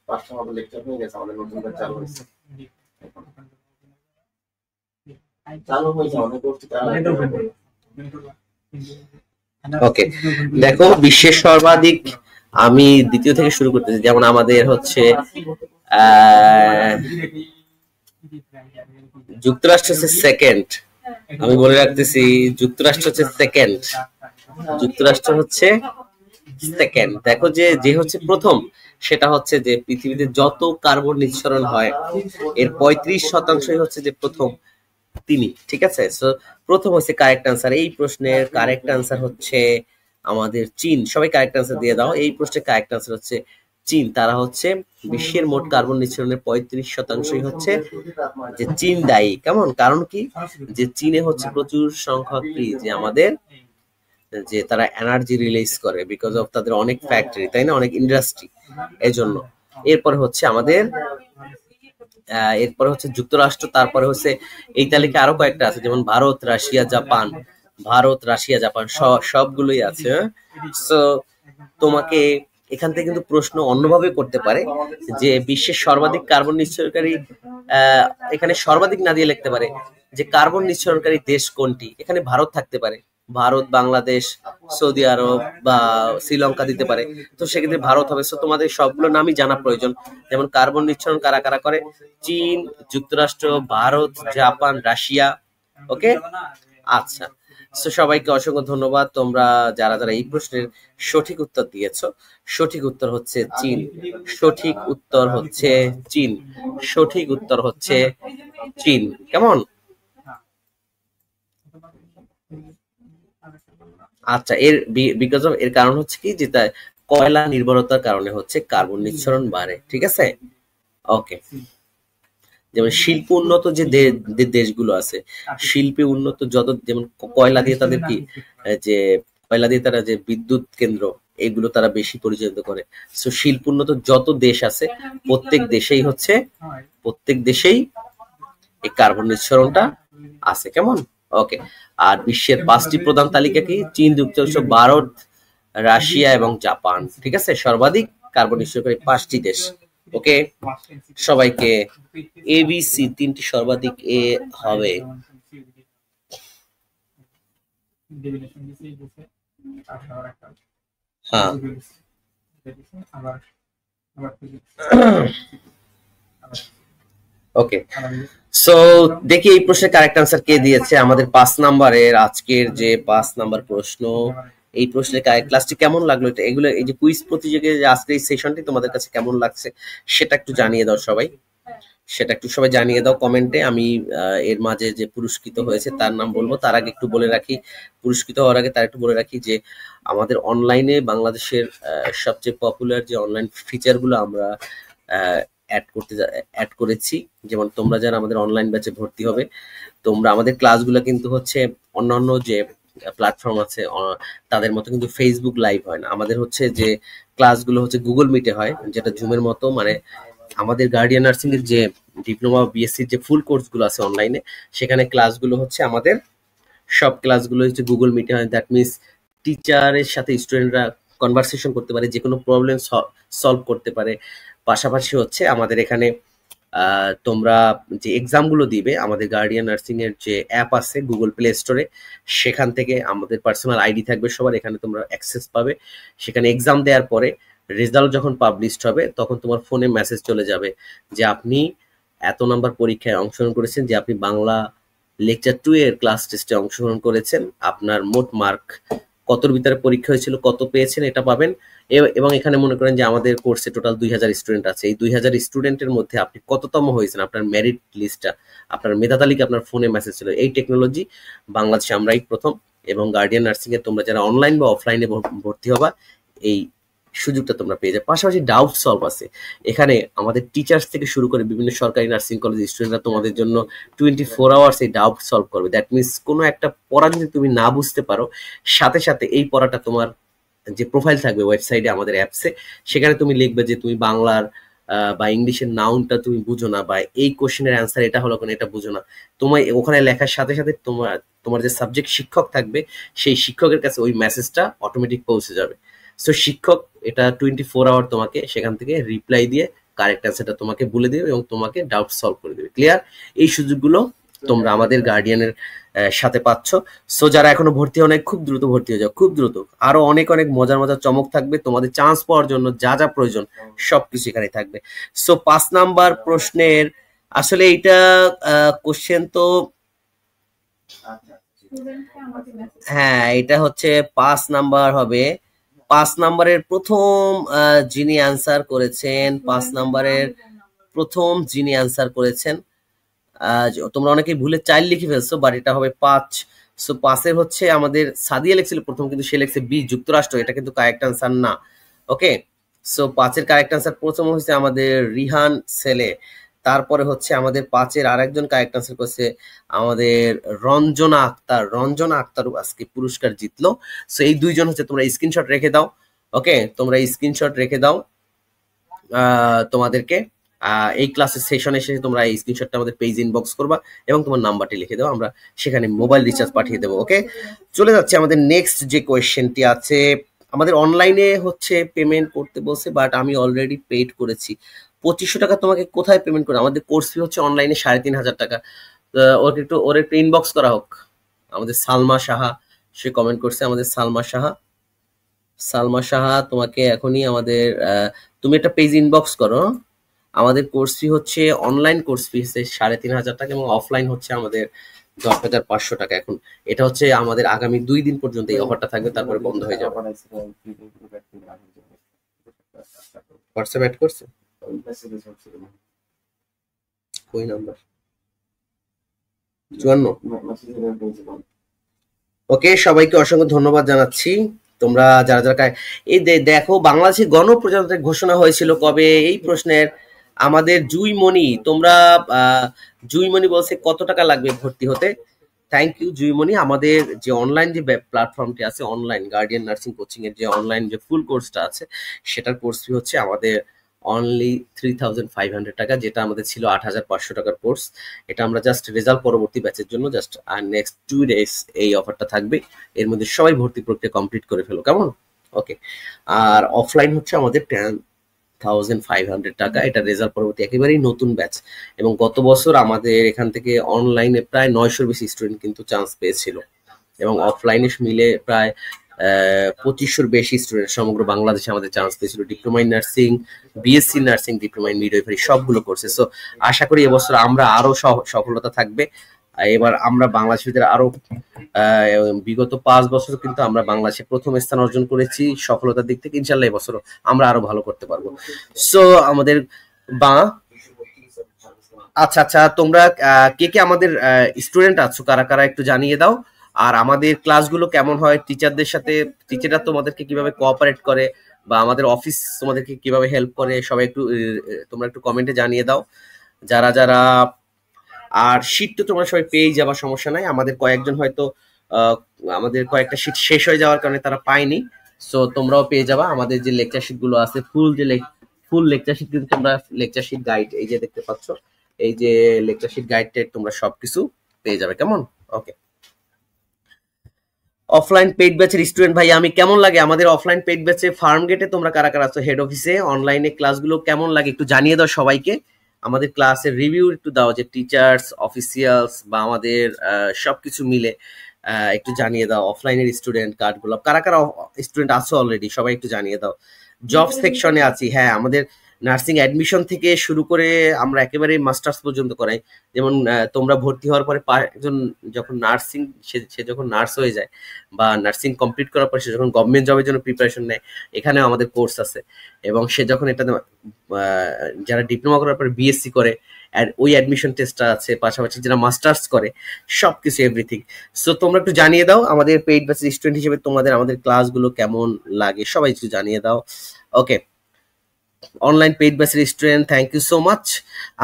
5টা মতো লেকচার হয়ে গেছে, আমাদের নতুন ব্যাচ চালু হয়েছে। ওকে, দেখো বিশ্বের সর্বাধিক, আমি দ্বিতীয় থেকে শুরু করতেছি। যেমন আমাদের হচ্ছে যুক্তরাষ্ট্র হচ্ছে সেকেন্ড, আমি বলে রাখতেছি যুক্তরাষ্ট্র হচ্ছে সেকেন্ড, যুক্তরাষ্ট্র হচ্ছে সেকেন্ড। দেখো যে হচ্ছে প্রথম, সেটা হচ্ছে যে পৃথিবীতে যত কার্বন নিঃসরণ হয় এর 35% হচ্ছে যে প্রথম তিনি। ঠিক আছে, সো প্রথম হচ্ছে কারেক্ট আনসার। এই প্রশ্নের কারেক্ট আনসার হচ্ছে আমাদের চীন। সবাই কারেক্ট আনসার দিয়ে দাও। এই প্রশ্নের কারেক্ট আনসার হচ্ছে চীন। তারা হচ্ছে বিশ্বের মোট কার্বন নিঃসরণের 35%ই হচ্ছে যে চীন দায়ী। কেমন? কারণ কি, যে চীনে হচ্ছে প্রচুর সংখ্যক কি যে আমাদের যে তারা এনার্জি রিলিজ করে, বিকজ অফ তাদের অনেক ফ্যাক্টরি, তাই না, অনেক ইন্ডাস্ট্রি, এই জন্য। এরপরে হচ্ছে আমাদের এরপরে হচ্ছে যুক্তরাষ্ট্র, তারপরে হচ্ছে এই তালিকা আরো কয়েকটা আছে, যেমন Bharat, Russia, Japan, Bharat, Russia, Japan সবগুলোই আছে। সো তোমাকে এখান থেকে কিন্তু প্রশ্ন অন্যভাবে করতে পারে যে বিশ্বের সর্বাধিক কার্বন নিঃসরণকারী, এখানে সর্বাধিক না দিয়ে লিখতে পারে যে কার্বন নিঃসরণকারী দেশ কোনটি। এখানে ভারত থাকতে পারে, ভারত, বাংলাদেশ, সৌদি আরব বা শ্রীলঙ্কা দিতে পারে, তো সেক্ষেত্রে ভারত হবে। সো তোমাদের সবগুলো নামই জানা প্রয়োজন। যেমন কার্বন নিঃসরণ কারা কারা করে? চীন, যুক্তরাষ্ট্র, ভারত, জাপান, রাশিয়া। ওকে, আচ্ছা। সো সবাইকে অসংখ্য ধন্যবাদ তোমরা যারা যারা এই প্রশ্নের সঠিক উত্তর দিয়েছো। সঠিক উত্তর হচ্ছে চীন, সঠিক উত্তর হচ্ছে চীন, সঠিক উত্তর হচ্ছে চীন। কেমন? আচ্ছা, এর বিকজ অফ এর কারণ হচ্ছে কি, যে কয়লা নির্ভরতার কারণে হচ্ছে কার্বন নিঃসরণ বাড়ে। ঠিক আছে, ওকে। যেমন শিল্প উন্নত যে দেশগুলো আছে, শিল্পে উন্নত যত, যেমন কয়লা দিয়ে তাদের কি, যে কয়লা দিয়ে তারা যে বিদ্যুৎ কেন্দ্র, এগুলো তারা বেশি পরিচালিত করে। সো শিল্প উন্নত যত দেশ আছে, প্রত্যেক দেশেই এই কার্বন নিঃসরণটা আছে। কেমন? ওকে। আর বিশ্বের 5টি প্রধান তালিকা কি? চীন, যুক্তরাষ্ট্র, ভারত, রাশিয়া এবং জাপান। ঠিক আছে, সর্বাধিক কার্বন নিঃসরণকারী 5টি দেশ। ওকে, সবাইকে এবিসি 3টি সর্বাধিক এ হবে। হ্যাঁ, ওকে। সো দেখি এই প্রশ্নের কারেক্ট আনসার কে দিয়েছে। আমাদের 5 নাম্বারের আজকের যে 5 নাম্বার প্রশ্ন, এই প্রশ্নের ক্লাসটি কেমন লাগলো, এটা এগুলো এই যে কুইজ প্রতিযোগিতায় যে আজকের এই সেশনটি তোমাদের কাছে কেমন লাগছে সেটা একটু জানিয়ে দাও সবাই। সেটা একটু সবাই জানিয়ে দাও কমেন্টে। আমি এর মাঝে যে পুরস্কৃত হয়েছে তার নাম বলবো। তার আগে একটু বলে রাখি, পুরস্কৃত হওয়ার আগে তার একটু বলে রাখি যে আমাদের অনলাইনে বাংলাদেশের সবচেয়ে পপুলার যে অনলাইন ফিচারগুলো আমরা অ্যাড করেছি। যেমন তোমরা যারা আমাদের অনলাইন ব্যাচে ভর্তি হবে, তোমরা আমাদের ক্লাসগুলো কিন্তু হচ্ছে অন্যান্য যে প্ল্যাটফর্ম আছে তাদের মতো কিন্তু ফেসবুক লাইভ হয় না। আমাদের হচ্ছে যে ক্লাসগুলো হচ্ছে গুগল মিটে হয়, যেটা জুমের মতো। মানে আমাদের গার্ডিয়ান নার্সিং এর যে ডিপ্লোমা বিএসসির যে ফুল কোর্সগুলো আছে অনলাইনে, সেখানে ক্লাসগুলো হচ্ছে আমাদের সব ক্লাসগুলো হচ্ছে গুগল মিটে হয়। দ্যাট মিনস টিচারের সাথে স্টুডেন্টরা কনভারসেশন করতে পারে, যে কোনো প্রবলেম সলভ করতে পারে। পাশাপাশি হচ্ছে আমাদের এখানে তোমরা যে এক্সামগুলো দিবে, আমাদের গার্ডিয়ান নার্সিং এর যে অ্যাপ আছে গুগল প্লে স্টোরে, সেখান থেকে আমাদের পার্সোনাল আইডি থাকবে সবার, এখানে তোমরা অ্যাক্সেস পাবে। সেখানে এক্সাম দেওয়ার পরে রেজাল্ট যখন পাবলিশড হবে তখন তোমার ফোনে মেসেজ চলে যাবে যে আপনি এত নাম্বার পরীক্ষায় অংশগ্রহণ করেছেন, যে আপনি বাংলা লেকচার 2 এর ক্লাস টেস্টে অংশগ্রহণ করেছেন, আপনার মোট মার্ক কতর ভিতরে পরীক্ষা হয়েছিল, কত পেয়েছেন, এটা পাবেন। এবং এখানে মনে করেন যে আমাদের কোর্সে টোটাল 2000 স্টুডেন্ট আছে, এই 2000 স্টুডেন্টের মধ্যে আপনি কততম হয়েছেন, আপনার মেরিট লিস্টটা, আপনার মেধা তালিকা আপনার ফোনে মেসেজ ছিল। এই টেকনোলজি বাংলাদেশে আমরাই প্রথম। এবং গার্ডিয়ান নার্সিং এ তোমরা যারা অনলাইন বা অফলাইনে ভর্তি হবা, এই সুযোগটা তোমরা পেয়ে যাবে। পাশাপাশি ডাউট সলভ আছে এখানে, আমাদের টিচার্স থেকে শুরু করে বিভিন্ন সরকারি নার্সিং কলেজের স্টুডেন্টরা তোমাদের জন্য 24 আওয়ার্স এই ডাউট সলভ করবে। দ্যাট মিনস কোনো একটা পড়া যদি তুমি না বুঝতে পারো, সাথে সাথে এই পড়াটা তোমার যে প্রোফাইল থাকবে ওয়েবসাইটে আমাদের অ্যাপসে, সেখানে তুমি লিখবে যে তুমি বাংলার বা ইংলিশের নাউনটা তুমি বুঝো না, বা এই কোশ্চেনের অ্যান্সার এটা হলো কেন এটা বুঝো না, তোমার ওখানে লেখার সাথে সাথে তোমার যে সাবজেক্ট শিক্ষক থাকবে সেই শিক্ষকের কাছে ওই মেসেজটা অটোমেটিক পৌঁছে যাবে। সো শিক্ষক এটা 24 আওয়ার তোমাকে সেখান থেকে রিপ্লাই দিয়ে কারেক্ট অ্যান্সারটা তোমাকে বলে দেবে এবং তোমাকে ডাউট সলভ করে দেবে। ক্লিয়ার? এই সুযোগগুলো তোমরা আমাদের গার্ডিয়ানের সাথে পাচ্ছ। সো যারা এখনো ভর্তি হয় নাই, খুব দ্রুত ভর্তি হয়ে যাও, খুব দ্রুত। আরো অনেক অনেক মজার মজার চমক থাকবে, তোমাদের চান্স পাওয়ার জন্য যা যা প্রয়োজন সবকিছু এখানে থাকবে। সো 5 নাম্বার প্রশ্নের আসলে এইটা কোশ্চেন তো, হ্যাঁ এটা হচ্ছে 5 নাম্বার হবে। 5 নাম্বারের প্রথম যিনি অ্যান্সার করেছেন, 5 নাম্বারের প্রথম যিনি অ্যান্সার করেছেন, তোমরা অনেকেই ভুলে 4 লিখে ফেলছো, বাট এটা হবে 5। সো 5-এর হচ্ছে আমাদের সাদিয়া লিখছিল প্রথম, কিন্তু সে লিখছে বি যুক্তরাষ্ট্র, এটা কিন্তু কারেক্ট অ্যান্সার না। ওকে, সো 5-এর কারেক্ট অ্যান্সার প্রথম হচ্ছে আমাদের রিহান সেলে। তারপরে হচ্ছে আমাদের 5-এর আরেকজন কারেক্ট অ্যান্সার করছে আমাদের রঞ্জনা আক্তার। রঞ্জনা আক্তার আজকে পুরস্কার জিতলো। সো এই দুইজন হচ্ছে, তোমরা স্ক্রিনশট রেখে দাও। ওকে, তোমরা স্ক্রিনশট রেখে দাও তোমাদেরকে এই ক্লাসের সেশনে এসে তোমরা এই স্ক্রিনশটটা আমাদের পেজ ইনবক্স করবা এবং তোমার নাম্বারটি লিখে দাও, আমরা সেখানে মোবাইল রিচার্জ পাঠিয়ে দেবো। ওকে, চলে যাচ্ছে আমাদের নেক্সট যে কোয়েশ্চেনটি আছে। আমাদের অনলাইনে হচ্ছে পেমেন্ট করতে বলছে, বাট আমি অলরেডি পেড করেছি। 2500 টাকা তোমাকে কোথায় পেমেন্ট করে? আমাদের কোর্স ফি হচ্ছে অনলাইনে 3500 টাকা। ওর একটু ইনবক্স করা হোক। আমাদের সালমা সাহা সে কমেন্ট করছে, আমাদের সালমা সাহা। সালমা সাহা তোমাকে এখনই আমাদের তুমি একটা পেজ ইনবক্স করো। আমাদের কোর্স ফি হচ্ছে, অনলাইন কোর্স ফি হচ্ছে 3500 টাকা এবং অফলাইন হচ্ছে আমাদের 10,500 টাকা। এখন এটা হচ্ছে আমাদের আগামী 2 দিন পর্যন্ত এই অফারটা থাকবে, তারপরে বন্ধ হয়ে যাবে। হোয়াটসঅ্যাপ অ্যাড করছে কই নাম্বার 54। ওকে, সবাইকে অসংখ্য ধন্যবাদ জানাচ্ছি। তোমরা যারা যারা এই দেখো, বাংলাদেশের গণপ্রজাতন্ত্রের ঘোষণা হয়েছিল কবে? এই প্রশ্নের আমাদের জুইমণি, তোমরা জুইমণি বলছে কত টাকা লাগবে ভর্তি হতে। Thank you Juimoni. আমাদের যে অনলাইন যে প্ল্যাটফর্মটি আছে, অনলাইন গার্ডিয়ান নার্সিং কোচিং এর যে অনলাইন যে ফুল কোর্সটা আছে, সেটার কোর্স ফি হচ্ছে আমাদের অনলি 3500 টাকা, যেটা আমাদের ছিল 8500 টাকার কোর্স। এটা আমরা জাস্ট রেজাল্ট পরবর্তী ব্যাচের জন্য জাস্ট আর নেক্সট 2 ডেজ এই অফারটা থাকবে, এর মধ্যে সবাই ভর্তি প্রক্রিয়া কমপ্লিট করে ফেলো, কেমন? ওকে, আর অফলাইন হচ্ছে আমাদের 10,500 টাকা, এটা রেজাল্ট পরবর্তী একেবারেই নতুন ব্যাচ। এবং গত বছর আমাদের এখান থেকে অনলাইনে প্রায় 900-র বেশি স্টুডেন্ট কিন্তু চান্স পেয়েছিল, এবং অফলাইনে মিলে প্রায় 2500-র বেশি স্টুডেন্ট সমগ্র বাংলাদেশে আমাদের চান্স পেয়েছিল। Diploma in nursing, BSc nursing, diploma in midwifery সবগুলো কোর্সে। সো আশা করি এবছর আমরা আরো সফলতা থাকবে। এবার আমরা বাংলাদেশিদের আরো বিগত 5 বছর কিন্তু আমরা বাংলাদেশে প্রথম স্থান অর্জন করেছি সফলতার দিক থেকে। ইনশাল্লাহ এবছর আমরা আরো ভালো করতে পারবো। সো আমাদের আচ্ছা আচ্ছা, তোমরা কে কে আমাদের স্টুডেন্ট আছো, কারা কারা একটু জানিয়ে দাও। আর আমাদের ক্লাসগুলো কেমন হয়, টিচারদের সাথে, টিচাররা তোমাদেরকে কিভাবে কোঅপারেট করে, বা আমাদের অফিস তোমাদেরকে কিভাবে হেল্প করে, সবাই একটু তোমরা একটু কমেন্টে জানিয়ে দাও যারা যারা। আর শীট তো তোমরা সবাই পেয়েই যাবা, সমস্যা নাই। আমাদের কয়েকজন হয়তো আহ, আমাদের কয়েকটা শীট শেষ হয়ে যাওয়ার কারণে তারা পায়নি। সো তোমরাও পেয়ে যাবা আমাদের যে লেকচার শিট গুলো আছে, ফুল লেকচার শিট, কিন্তু তোমরা লেকচার শিট গাইড এই যে দেখতে পাচ্ছ, এই যে লেকচার শিট গাইড তোমরা সবকিছু পেয়ে যাবে, কেমন? ওকে। অফলাইন পেইড ব্যাচের স্টুডেন্ট ভাই আমি কেমন লাগে আমাদের অফলাইন পেইড ব্যাচে ফার্ম গেটে, তোমরা কারা কারা আছো হেড অফিসে, অনলাইনে ক্লাসগুলো কেমন লাগে একটু জানিয়ে দাও সবাইকে। আমাদের ক্লাসের রিভিউ একটু দাও, যে টিচার্স, অফিসিয়ালস বা আমাদের সবকিছু মিলে একটু জানিয়ে দাও। অফলাইনের স্টুডেন্ট কার্ডগুলো কারা কারা স্টুডেন্ট আছো অলরেডি, সবাই একটু জানিয়ে দাও। জব সেকশনে আছি, হ্যাঁ আমাদের নার্সিং অ্যাডমিশন থেকে শুরু করে আমরা একেবারে মাস্টার্স পর্যন্ত করাই। যেমন তোমরা ভর্তি হওয়ার পরে একজন যখন নার্সিং, সে যখন নার্স হয়ে যায় বা নার্সিং কমপ্লিট করার পর সে যখন গভর্নমেন্ট জবের জন্য প্রিপারেশন নেয়, এখানেও আমাদের কোর্স আছে। এবং সে যখন এটা যারা ডিপ্লোমা করার পর বিএসসি করে, ওই অ্যাডমিশন টেস্টটা আছে, পাশাপাশি যারা মাস্টার্স করে, সবকিছু এভরিথিং। সো তোমরা একটু জানিয়ে দাও আমাদের পেইড ব্যাচের স্টুডেন্ট হিসেবে তোমাদের আমাদের ক্লাসগুলো কেমন লাগে, সবাই একটু জানিয়ে দাও। ওকে, অনলাইন পেইড ব্যাচের student, thank you so much.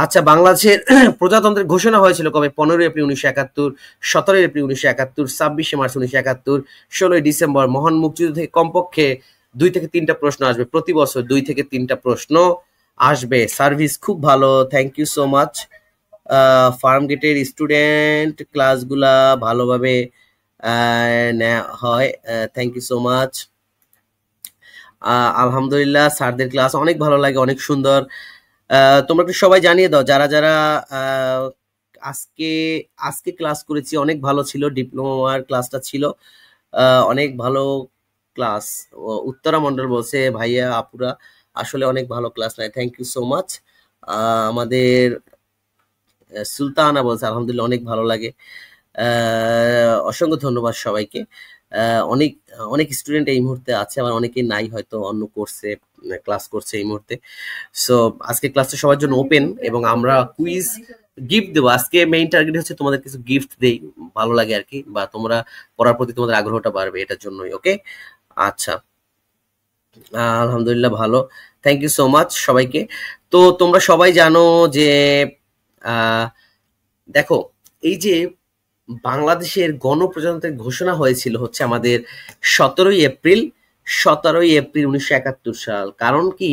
আচ্ছা, বাংলাদেশের প্রজাতন্ত্রের ঘোষণা হয়েছিল কবে? 15 এপ্রিল 1971, 17 এপ্রিল 1971, 26 মার্চ 1971, 16 ডিসেম্বর। মহান মুক্তিযুদ্ধ থেকে কমপক্ষে 2 থেকে 3টা প্রশ্ন আসবে প্রতি বছর, 2 থেকে 3টা প্রশ্ন আসবে। সার্ভিস খুব ভালো, thank you so much. Farm গেটের স্টুডেন্ট, ক্লাসগুলা ভালোভাবে নেওয়া হয়, থ্যাংক ইউ সো মাচ। আলহামদুলিল্লাহ, স্যারদের ক্লাস অনেক ভালো লাগে, অনেক সুন্দর। তোমরা একটু সবাই জানিয়ে দাও যারা যারা আজকে আজকে ক্লাস করেছি, অনেক ভালো ছিল, ডিপ্লোমার ক্লাসটা ছিল অনেক ভালো ক্লাস। উত্তরা মন্ডল বলছে ভাইয়া আপুরা আসলে অনেক ভালো ক্লাস নেয়, থ্যাংক ইউ সো মাচ। আমাদের সুলতানা বলছে আলহামদুলিল্লাহ অনেক ভালো লাগে, অসংখ্য ধন্যবাদ সবাইকে। অনেক অনেক স্টুডেন্ট এই মুহূর্তে আছে, আবার অনেকে নাই, হয়তো অন্য কোর্সে ক্লাস করছে এই মুহূর্তে। সো আজকে ক্লাসটা সবার জন্য ওপেন, এবং আমরা কুইজ গিফট দেবো আজকে। মেইন টার্গেট হচ্ছে তোমাদের কিছু গিফট দেই, ভালো লাগে আর কি, বা তোমরা পড়ার প্রতি তোমাদের আগ্রহটা বাড়বে, এটার জন্যই। ওকে, আচ্ছা, আলহামদুলিল্লাহ ভালো, থ্যাংক ইউ সো মাচ সবাইকে। তো তোমরা সবাই জানো যে দেখো, এই যে বাংলাদেশের গণপ্রজাতন্ত্রের ঘোষণা হয়েছিল হচ্ছে আমাদের 17 এপ্রিল, 17 এপ্রিল 1971 সাল। কারণ কি,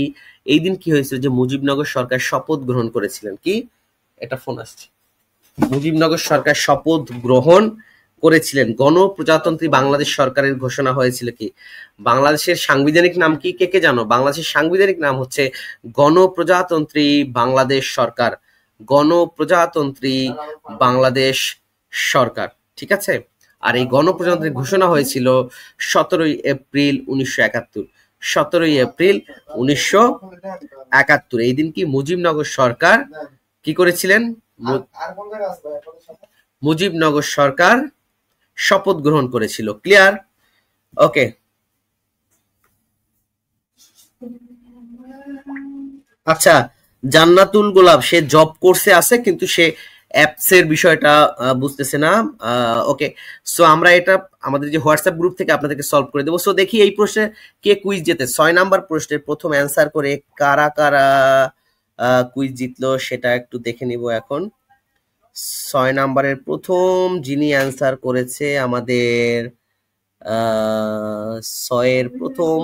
এই দিন কি হয়েছিল যে মুজিবনগর সরকার শপথ গ্রহণ করেছিলেন। কি, এটা ফোন আসছে, মুজিবনগর সরকার শপথ গ্রহণ করেছিলেন, গণপ্রজাতন্ত্রী বাংলাদেশ সরকারের ঘোষণা হয়েছিল। কি, বাংলাদেশের সাংবিধানিক নাম কি, কে কে জানো? বাংলাদেশের সাংবিধানিক নাম হচ্ছে গণপ্রজাতন্ত্রী বাংলাদেশ সরকার, গণপ্রজাতন্ত্রী বাংলাদেশ সরকার, ঠিক আছে। আর এই গণপ্রজাতন্ত্রের ঘোষণা হয়েছিল 17 এপ্রিল 1971, 17 এপ্রিল 1971। এই দিন কি মুজিবনগর সরকার কি করেছিলেন? মুজিবনগর সরকার শপথ গ্রহণ করেছিল। ক্লিয়ার? ওকে, আচ্ছা, জান্নাতুল গোলাপ সে জব কোর্সে আছে, কিন্তু সে অ্যাপস এর বিষয়টা বুঝতেছে না। ওকে, সো আমরা এটা আমাদের যে হোয়াটসঅ্যাপ গ্রুপ থেকে আপনাদেরকে সলভ করে দেবো। সো দেখি এই প্রশ্নে কে কুইজ জেতে। 6 নাম্বার প্রশ্নের প্রথম অ্যান্সার করে কারা কারা কুইজ জিতলো সেটা একটু দেখে নিব এখন। 6 নাম্বারের প্রথম যিনি অ্যান্সার করেছে আমাদের 6-এর প্রথম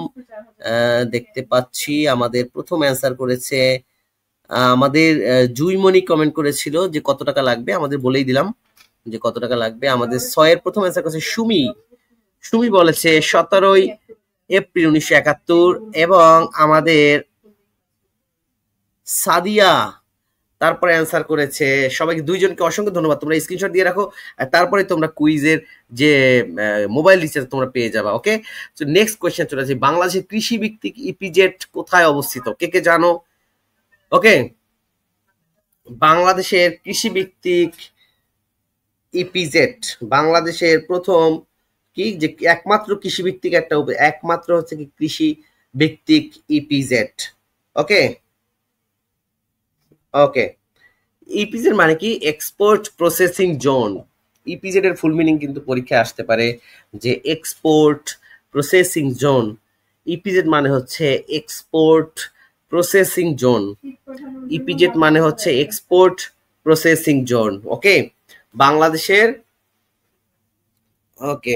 দেখতে পাচ্ছি, আমাদের প্রথম অ্যান্সার করেছে আমাদের জুইমণি। কমেন্ট করেছিল যে কত টাকা লাগবে, আমাদের বলেই দিলাম যে কত টাকা লাগবে। আমাদের 6-এর প্রথম অ্যান্সার করেছে সুমি। সুমি বলেছে 17 এপ্রিল 1971। এবং আমাদের সাদিয়া তারপরে অ্যান্সার করেছে। সবাইকে, দুইজনকে অসংখ্য ধন্যবাদ, তোমরা স্ক্রিনশট দিয়ে রাখো, আর তারপরে তোমরা কুইজের যে মোবাইল রিচার্জ তোমরা পেয়ে যাবা। ওকে, তো নেক্সট কোয়েশ্চেন চলে আসি, বাংলাদেশের কৃষি ভিত্তিক ইপিজেড কোথায় অবস্থিত, কে কে জানো? ওকে, বাংলাদেশের কৃষি ভিত্তিক ইপিজেড, বাংলাদেশের প্রথম কি যে একমাত্র কৃষি ভিত্তিক একটা একমাত্র হচ্ছে কি কৃষি ভিত্তিক ইপিজেড। ওকে, ওকে, ইপিজেড মানে কি? Export processing zone. ইপিজেড এর ফুল মিনিং কিন্তু পরীক্ষায় আসতে পারে যে এক্সপোর্ট প্রসেসিং জোন। ইপিজেড মানে হচ্ছে এক্সপোর্ট প্রসেসিং জোন। ইপিজেড মানে হচ্ছে এক্সপোর্ট প্রসেসিং জোন। ওকে, বাংলাদেশের, ওকে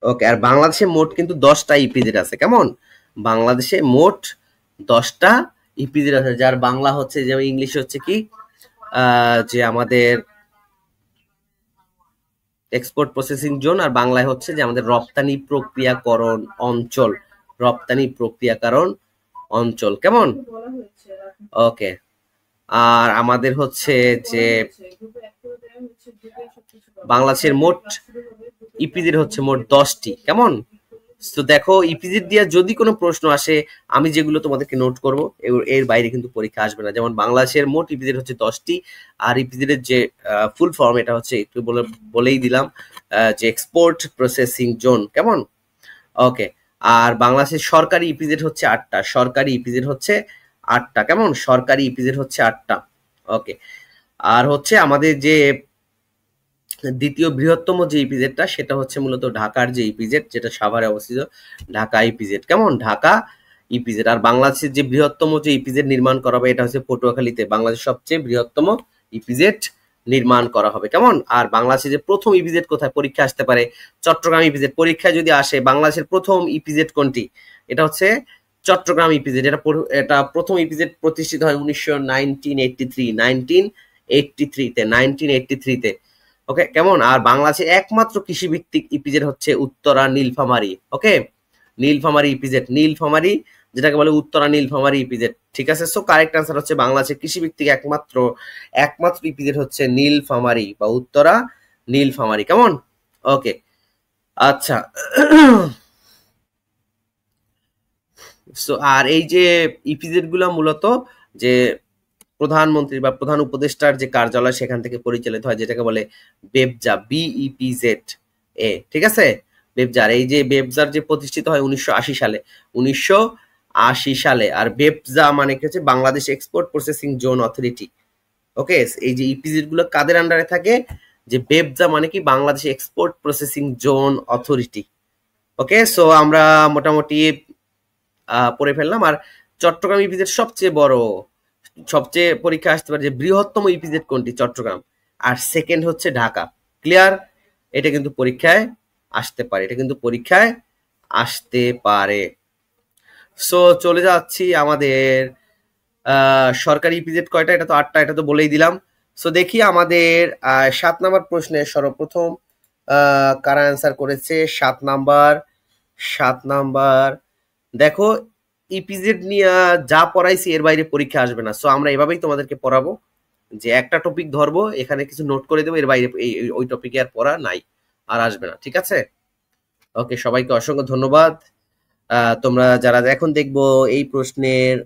ওকে, আর বাংলাদেশে মোট কিন্তু 10টা ইপিজেড আছে। কেমন? বাংলাদেশে মোট 10টা ইপিজেড আছে, যার বাংলা হচ্ছে, যেমন ইংলিশ হচ্ছে কি যে আমাদের এক্সপোর্ট প্রসেসিং জোন, আর বাংলায় হচ্ছে যে আমাদের রপ্তানি প্রক্রিয়াকরণ অঞ্চল। রপ্তানি প্রক্রিয়াকরণ অঞ্চল। কেমন? ওকে, আর আমাদের হচ্ছে যে বাংলাদেশের মোট ইপিজেড হচ্ছে মোট 10টি। কেমন? তো দেখো, ইপিজেড দিয়ে যদি কোনো প্রশ্ন আসে, আমি যেগুলো তোমাদেরকে নোট করব এর বাইরে কিন্তু পরীক্ষা আসবে না। যেমন বাংলাদেশের মোট ইপিজেড হচ্ছে 10টি, আর ইপিজেড এর যে ফুল ফর্ম এটা হচ্ছে একটু বলেই দিলাম, যে এক্সপোর্ট প্রসেসিং জোন। কেমন? ওকে, আর বাংলাদেশের সরকারি ইপিজেড হচ্ছে 8টা। সরকারি ইপিজেড হচ্ছে 8টা। কেমন? সরকারি ইপিজেড হচ্ছে 8টা। ওকে, আর হচ্ছে আমাদের যে দ্বিতীয় বৃহত্তম যে ইপিজেডটা, সেটা হচ্ছে মূলত ঢাকার যে ইপিজেড, যেটা সাভারে অবস্থিত, ঢাকা ইপিজেড। কেমন? ঢাকা ইপিজেড। আর বাংলাদেশের যে বৃহত্তম যে ইপিজেড নির্মাণ করা হবে, এটা হচ্ছে পটুয়াখালীতে বাংলাদেশের সবচেয়ে বৃহত্তম ইপিজেড নির্মাণ করা হবে। কেমন? আর বাংলাদেশের যে প্রথম ইপিজেড কোথায় পরীক্ষা আসতে পারে? চট্টগ্রাম ইপিজেড। পরীক্ষায় যদি আসে বাংলাদেশের প্রথম ইপিজেড কোনটি, এটা হচ্ছে চট্টগ্রাম ইপিজেড। এটা প্রথম ইপিজেড প্রতিষ্ঠিত হয় 1983 তে। ওকে, কেমন? আর বাংলাদেশের একমাত্র কৃষিভিত্তিক ইপিজেড হচ্ছে উত্তরা নীলফামারী। ওকে, নীলফামারী ইপিজেড। নীলফামারী, যেটাকে বলে উত্তরা নীলফামারী ইপিজেড। ঠিক আছে, সো কারেক্ট আনসার হচ্ছে বাংলাদেশের কৃষিভিত্তিক একমাত্র ইপিজেড হচ্ছে নীলফামারী বা উত্তরা নীলফামারী। কেমন? ওকে, আচ্ছা। সো আর এই যে ইপিজেড গুলা মূলত যে প্রধানমন্ত্রী বা প্রধান উপদেষ্টার যে কার্যালয়, সেখান থেকে পরিচালিত হয়, যেটাকে বলে বেবজা, BEPZ এ। ঠিক আছে, বেবজার। এই যে বেবজার যে প্রতিষ্ঠিত হয় 1980 সালে, 1980 সালে। আর বেবজা মানে কি হচ্ছে? Bangladesh export processing zone authority. Okay, এই যে ইপিজেড গুলো কাদের আন্ডারে থাকে? যে বেবজা মানে কি? Bangladesh export processing zone authority. Okay, so আমরা মোটামুটি পড়ে ফেললাম। আর চট্টগ্রাম ইপিজেড সবচেয়ে বড়, সবচেয়ে পরীক্ষা আসতে পারে যে বৃহত্তম ইপিজেড কোনটি? চট্টগ্রাম। আর সেকেন্ড হচ্ছে ঢাকা। ক্লিয়ার? এটা কিন্তু পরীক্ষায় আসতে পারে, এটা কিন্তু পরীক্ষায় আসতে পারে। সো চলে যাচ্ছি আমাদের সরকারি ইপিজেড কয়টা? এটা তো 8টা, এটা তো বলেই দিলাম। সো দেখি আমাদের 7 নম্বর প্রশ্নে সর্বপ্রথম কারা অ্যান্সার করেছে। 7 নাম্বার দেখো, ইপিজেড নিয়ে যা পড়াইছি এর বাইরে পরীক্ষা আসবে না। সো আমরা এভাবেই তোমাদেরকে পড়াবো যে একটা টপিক ধরবো, এখানে কিছু নোট করে দেবো, এর বাইরে ওই টপিকে আর পড়া নাই, আর আসবে না। ঠিক আছে? ওকে, সবাইকে অসংখ্য ধন্যবাদ। তোমরা যারা এখন দেখবো এই প্রশ্নের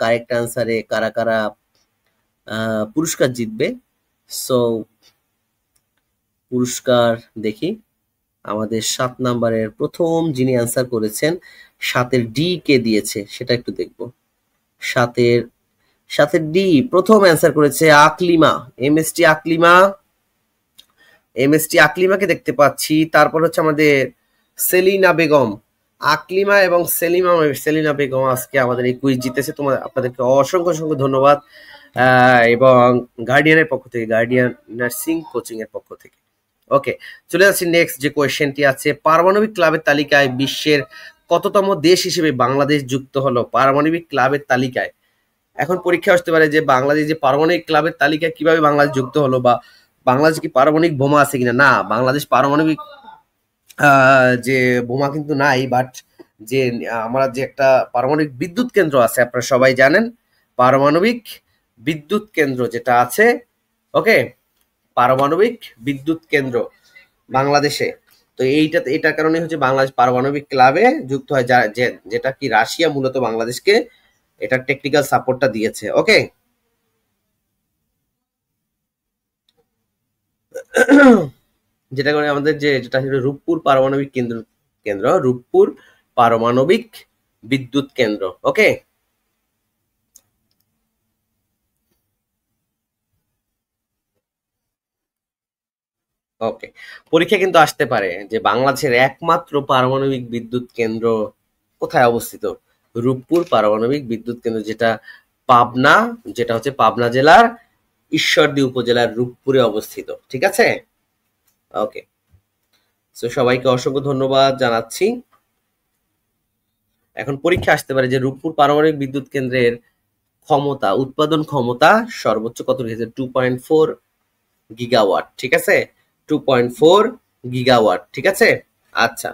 কারেক্ট আনসারে কারা কারা পুরস্কার জিতবে। সো পুরস্কার দেখি, আমাদের 7 নাম্বারের প্রথম যিনি অ্যান্সার করেছেন, 7-এর ডি কে দিয়েছে সেটা একটু দেখবো। 7-এর ডি প্রথম অ্যান্সার করেছে আকলিমা, এমএসটি আকলিমাকে দেখতে পাচ্ছি। তারপর হচ্ছে আমাদের সেলিনা বেগম। আকলিমা এবং সেলিনা বেগম আজকে আমাদের এই কুইজ জিতেছে। আপনাদেরকে অসংখ্য অসংখ্য ধন্যবাদ, এবং গার্ডিয়ানের পক্ষ থেকে, গার্ডিয়ান নার্সিং কোচিং এর পক্ষ থেকে। ওকে, চলে যাচ্ছি নেক্সট যে কোয়েশ্চেনটি আছে। পারমাণবিক ক্লাবের তালিকায় বিশ্বের কততম দেশ হিসেবে বাংলাদেশ যুক্ত হলো? পারমাণবিক ক্লাবের তালিকায় এখন পরীক্ষা আসতে পারে যে বাংলাদেশ যে পারমাণবিক ক্লাবের তালিকায় কিভাবে বাংলাদেশ যুক্ত হলো, বা বাংলাদেশ কি পারমাণবিক বোমা আছে কিনা? না, বাংলাদেশ পারমাণবিক যে বোমা কিন্তু নাই, বাট যে আমরা যে একটা পারমাণবিক বিদ্যুৎ কেন্দ্র আছে, আপনারা সবাই জানেন, পারমাণবিক বিদ্যুৎ কেন্দ্র যেটা আছে। ওকে, পারমাণবিক বিদ্যুৎ কেন্দ্র বাংলাদেশে, তো এটার কারণে হচ্ছে বাংলাদেশ পারমাণবিক ক্লাবে যুক্ত হয়, যেটা কি রাশিয়া মূলত বাংলাদেশকে এটার টেকনিক্যাল সাপোর্টটা দিয়েছে। ওকে, যেটা করে আমাদের যেটা রূপপুর পারমাণবিক কেন্দ্র রূপপুর পারমাণবিক বিদ্যুৎ কেন্দ্র। ওকে, ওকে, পরীক্ষা কিন্তু আসতে পারে যে বাংলাদেশের একমাত্র পারমাণবিক বিদ্যুৎ কেন্দ্র কোথায় অবস্থিত? রূপপুর পারমাণবিক বিদ্যুৎ কেন্দ্র, যেটা হচ্ছে পাবনা জেলার ঈশ্বরদী উপজেলার রূপপুরে অবস্থিত। ঠিক আছে, ওকে। তো সবাইকে অসংখ্য ধন্যবাদ জানাচ্ছি। এখন পরীক্ষা আসতে পারে যে রূপপুর পারমাণবিক বিদ্যুৎ কেন্দ্রের উৎপাদন ক্ষমতা সর্বোচ্চ কত রয়েছে? 2.4 গিগাওয়াট। ঠিক আছে, 2.4 গিগাওয়াট। ঠিক আছে, আচ্ছা,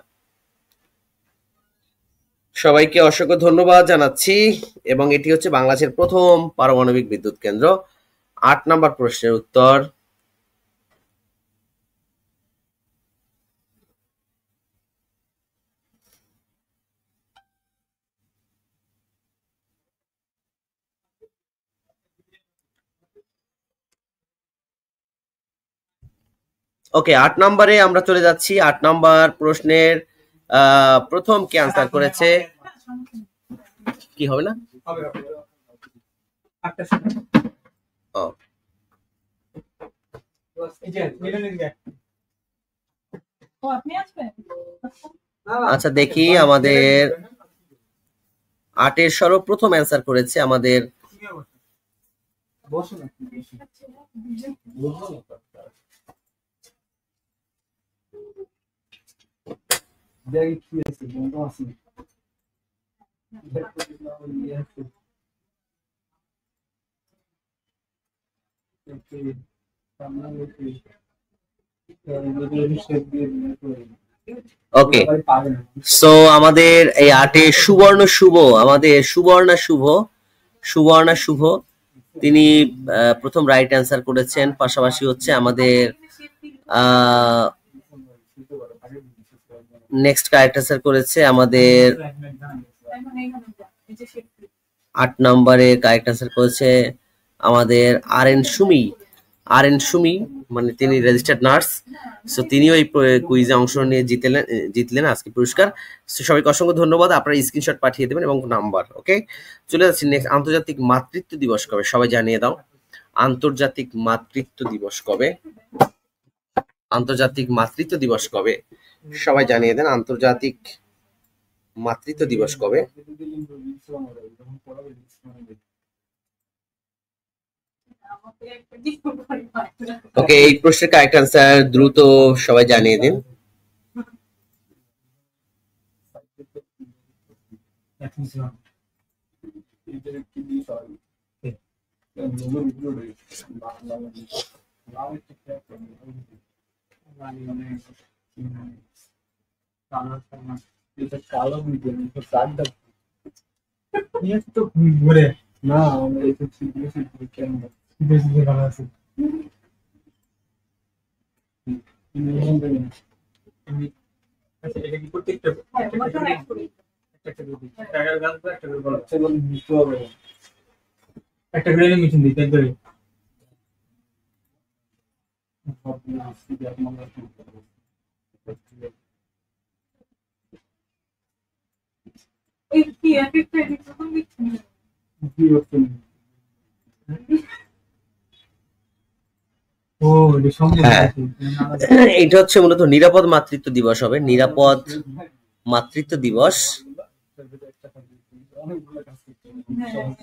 সবাইকে অসংখ্য ধন্যবাদ জানাচ্ছি। এবং এটি হচ্ছে বাংলাদেশের প্রথম পারমাণবিক বিদ্যুৎ কেন্দ্র। 8 নম্বর প্রশ্নের উত্তর, ওকে। 8 নম্বরে আমরা চলে যাচ্ছি। 8 নম্বর প্রশ্নের প্রথম কে আনসার করেছে? কি হবে না? আচ্ছা, দেখি আমাদের 8-এর সর্বপ্রথম অ্যান্সার করেছে আমাদের ওকে। সো আমাদের এই 8-এ সুবর্ণা শুভ তিনি প্রথম রাইট অ্যান্সার করেছেন। পাশাপাশি হচ্ছে আমাদের নেক্সট কারেক্ট অ্যান্সার করেছে আমাদের 8 নম্বরে কারেক্ট অ্যান্সার করেছে আমাদের আর এন সুমি, মানে তিনি রেজিস্টার্ড নার্স। সো তিনিও এই কুইজে অংশ নিয়ে জিতলেন আজকে পুরস্কার। সো সবাইকে অসংখ্য ধন্যবাদ। আপনারা স্ক্রিনশট পাঠিয়ে দেবেন এবং নাম্বার। ওকে, চলে যাচ্ছি নেক্সট। আন্তর্জাতিক মাতৃত্ব দিবস কবে? সবাই জানিয়ে দাও। আন্তর্জাতিক মাতৃত্ব দিবস কবে? আন্তর্জাতিক মাতৃত্ব দিবস কবে? সবাই জানিয়ে দেন। আন্তর্জাতিক মাতৃত্ব দিবস কবে? ওকে, এই প্রশ্নের কারেক্ট অ্যান্সার দ্রুত সবাই জানিয়ে দিন। একটা গ্রেডিং মেশিন দিতে একবারে এটা হচ্ছে মূলত নিরাপদ মাতৃত্ব দিবস হবে। নিরাপদ মাতৃত্ব দিবস।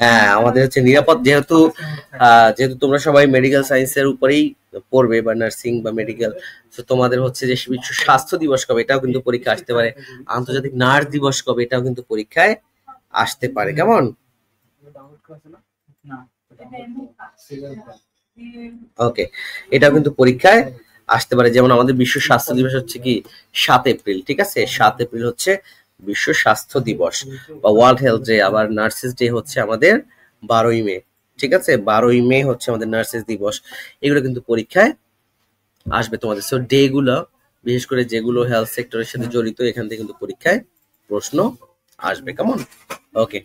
হ্যাঁ, আমাদের হচ্ছে নিরাপদ, যেহেতু তোমরা সবাই মেডিকেল সায়েন্সের উপরেই পড়বে বা নার্সিং বা মেডিকেল, তো তোমাদের হচ্ছে যে বিশ্ব স্বাস্থ্য দিবস কবে এটাও কিন্তু পরীক্ষা আসতে পারে। আন্তর্জাতিক নার্স দিবস কবে এটাও কিন্তু পরীক্ষায় আসতে পারে। কেমন? ওকে, এটাও কিন্তু পরীক্ষায় আসতে পারে। যেমন আমাদের বিশ্ব স্বাস্থ্য দিবস হচ্ছে কি 7 এপ্রিল। ঠিক আছে, 7 এপ্রিল হচ্ছে বিশ্ব স্বাস্থ্য দিবস বা ওয়ার্ল্ড হেলথ ডে। আবার নার্সেস ডে হচ্ছে আমাদের 12ই মে। ঠিক আছে, 12ই মে হচ্ছে আমাদের নার্সেস দিবস। এগুলো কিন্তু পরীক্ষায় আসবে তোমাদের। সো ডে গুলো বিশেষ করে যেগুলো হেলথ সেক্টরের সাথে জড়িত এখান থেকে কিন্তু পরীক্ষায় প্রশ্ন আসবে। কেমন? ওকে,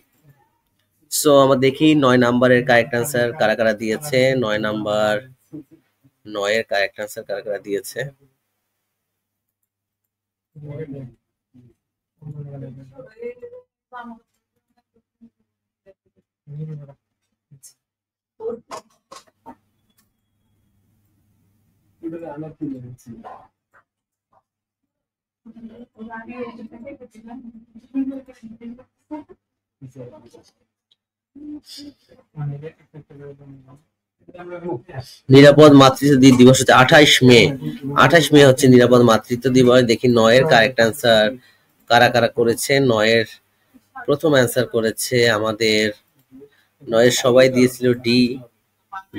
সো আমরা দেখি 9 নাম্বারের কারেক্ট আনসার কারা কারা দিয়েছে। 9 নাম্বার 9 এর কারেক্ট আনসার কারা কারা দিয়েছে। নিরাপদ মাতৃত্ব দিবস হচ্ছে 28 মে। 28 মে হচ্ছে নিরাপদ মাতৃত্ব দিবস। দেখি 9 এর কারেক্ট আনসার কারা কারা করেছে। 9 এর প্রথম অ্যান্সার করেছে আমাদের 9 এর সবাই দিয়েছিল ডি,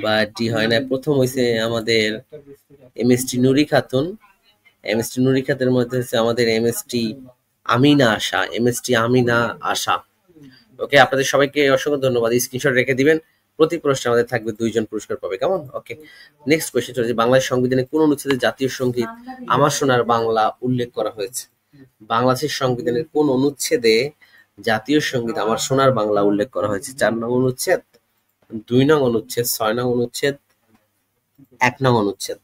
বা ডি হয় না, প্রথম হয়েছে আমাদের এমএসটি নুরি খাতুন। এমএসটি নুরি খাতুনের মধ্যে হচ্ছে আমাদের এমএসটি আমিনা আশা, এমএসটি আমিনা আশা। ওকে, আপনাদের সবাইকে অসংখ্য ধন্যবাদ। স্ক্রিনশট রেখে দিবেন, প্রতি প্রশ্নে আমাদের থাকবে 2 জন পুরস্কার পাবে। কেমন? ওকে, নেক্সট কোয়েশ্চেন চলেছে, বাংলাদেশ সংবিধানে কোন অনুচ্ছেদে জাতীয় সঙ্গীত আমার সোনার বাংলা উল্লেখ করা হয়েছে? বাংলাদেশের সংবিধানের কোন অনুচ্ছেদে জাতীয় সঙ্গীত আমার সোনার বাংলা উল্লেখ করা হয়েছে? 4 নং অনুচ্ছেদ, 2 নং অনুচ্ছেদ, 6 নং অনুচ্ছেদ, 1 নং অনুচ্ছেদ।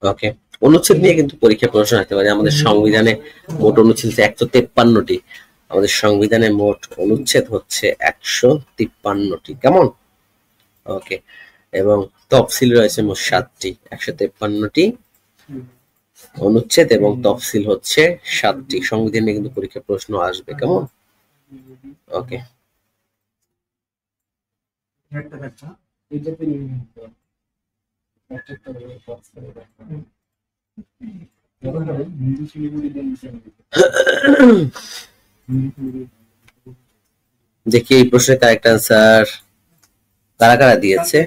ওকে, অনুচ্ছেদ নিয়ে কিন্তু পরীক্ষা প্রশ্ন আসতে পারে। আমাদের সংবিধানে মোট অনুচ্ছেদ 153টি। আমাদের সংবিধানে মোট অনুচ্ছেদ হচ্ছে 153টি। কেমন? ওকে, এবং তফসিল রয়েছে মোট 7টি। 153টি অনুচ্ছেদ এবং তফসিল হচ্ছে 7টি। সংবিধান নিয়ে কিন্তু পরীক্ষা প্রশ্ন আসবে। কেমন? ওকে, দেখি এই প্রশ্নের কারেক্ট আনসার কারা কারা দিয়েছে।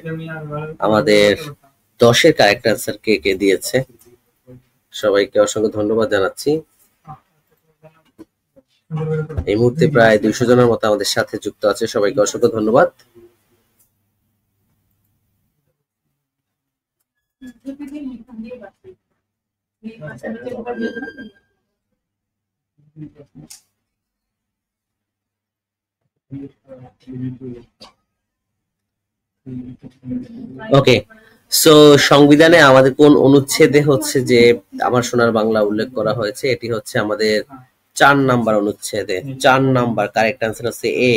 আমাদের 10 এর কারেক্ট আনসার কে কে দিয়েছে? সবাইকে অসংখ্য ধন্যবাদ জানাচ্ছি। এই মুহূর্তে প্রায় 200 জনের মতো আমাদের সাথে যুক্ত আছে। সবাইকে অসংখ্য ধন্যবাদ। ওকে, সো সংবিধানে আমাদের কোন অনুচ্ছেদে হচ্ছে যে আমার সোনার বাংলা উল্লেখ করা হয়েছে? এটি হচ্ছে আমাদের 4 নাম্বার অনুচ্ছেদে। 4 নাম্বার কারেক্ট আনসার হচ্ছে এ।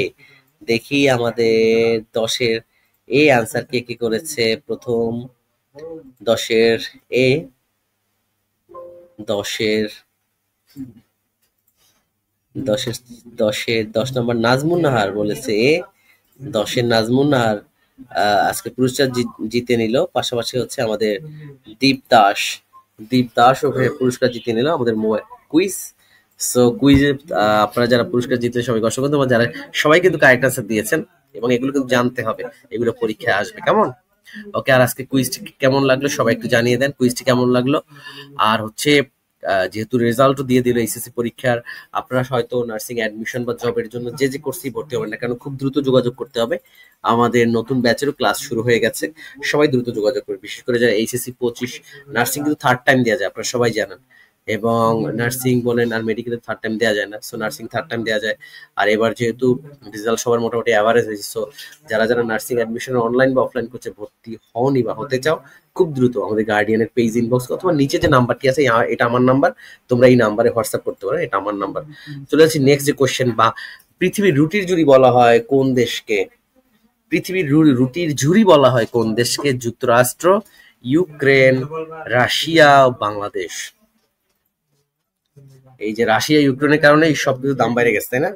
দেখি আমাদের 10-এর এ আনসার কে কি করেছে। প্রথম 10-এর এ, 10-এর 10 নম্বর নাজমুন নাহার বলেছে এ। 10-এর নাজমুন নাহার আজকে পুরস্কার জিতে নিল। পাশাপাশি হচ্ছে আমাদের দীপ দাস ওখানে পুরস্কার জিতে নিল আমাদের কুইজ। সো কুইজে আপনারা যারা পুরস্কার জিতে সবাইকে অসংখ্য ধন্যবাদ। যারা সবাই কিন্তু কারেক্ট আনসার দিয়েছেন এবং এগুলো কিন্তু জানতে হবে, এগুলো পরীক্ষায় আসবে। কেমন? ওকে, আর আজকে কুইজটি কেমন লাগলো সবাই একটু জানিয়ে দেন, কুইজটি কেমন লাগলো। আর হচ্ছে যেহেতু রেজাল্টও দিয়ে দিল এসএসসি পরীক্ষার, আপনারা হয়তো নার্সিং অ্যাডমিশন বা জবের জন্য যে কোর্সেই ভর্তি হবেন না কেন খুব দ্রুত যোগাযোগ করতে হবে। আমাদের নতুন ব্যাচেরও ক্লাস শুরু হয়ে গেছে, সবাই দ্রুত যোগাযোগ করবে। বিশেষ করে যারা এইচএসসি 25 নার্সিং কিন্তু 3rd টাইম দেওয়া যায়, আপনারা সবাই জানেন। এবং নার্সিং বলেন আর মেডিকেলে 3rd টাইম দেওয়া যায় না, সো নার্সিং 3rd টাইম দেওয়া যায়। আর এবার যেহেতু রেজাল্ট সবার মোটামুটি অ্যাভারেজ হয়েছে, সো যারা যারা নার্সিং অ্যাডমিশন অনলাইন বা অফলাইন করছে ভর্তি হওনি বা হতে চাও, খুব দ্রুত আমাদের গার্ডিয়ানের পেজ ইনবক্স অথবা নিচে যে নাম্বারটি আছে, এটা আমার নাম্বার, তোমরা এই নাম্বারে হোয়াটসঅ্যাপ করতে পারো, এটা আমার নাম্বার। চলে যাচ্ছি নেক্সট যে কোশ্চেন, বা পৃথিবীর রুটির ঝুড়ি বলা হয় কোন দেশকে? পৃথিবীর রুটির ঝুড়ি বলা হয় কোন দেশকে? যুক্তরাষ্ট্র, ইউক্রেন, রাশিয়া, বাংলাদেশ। এই যে রাশিয়া ইউক্রেনের কারণে এই সব কিছু দাম বাইরে গেছে, তাই না?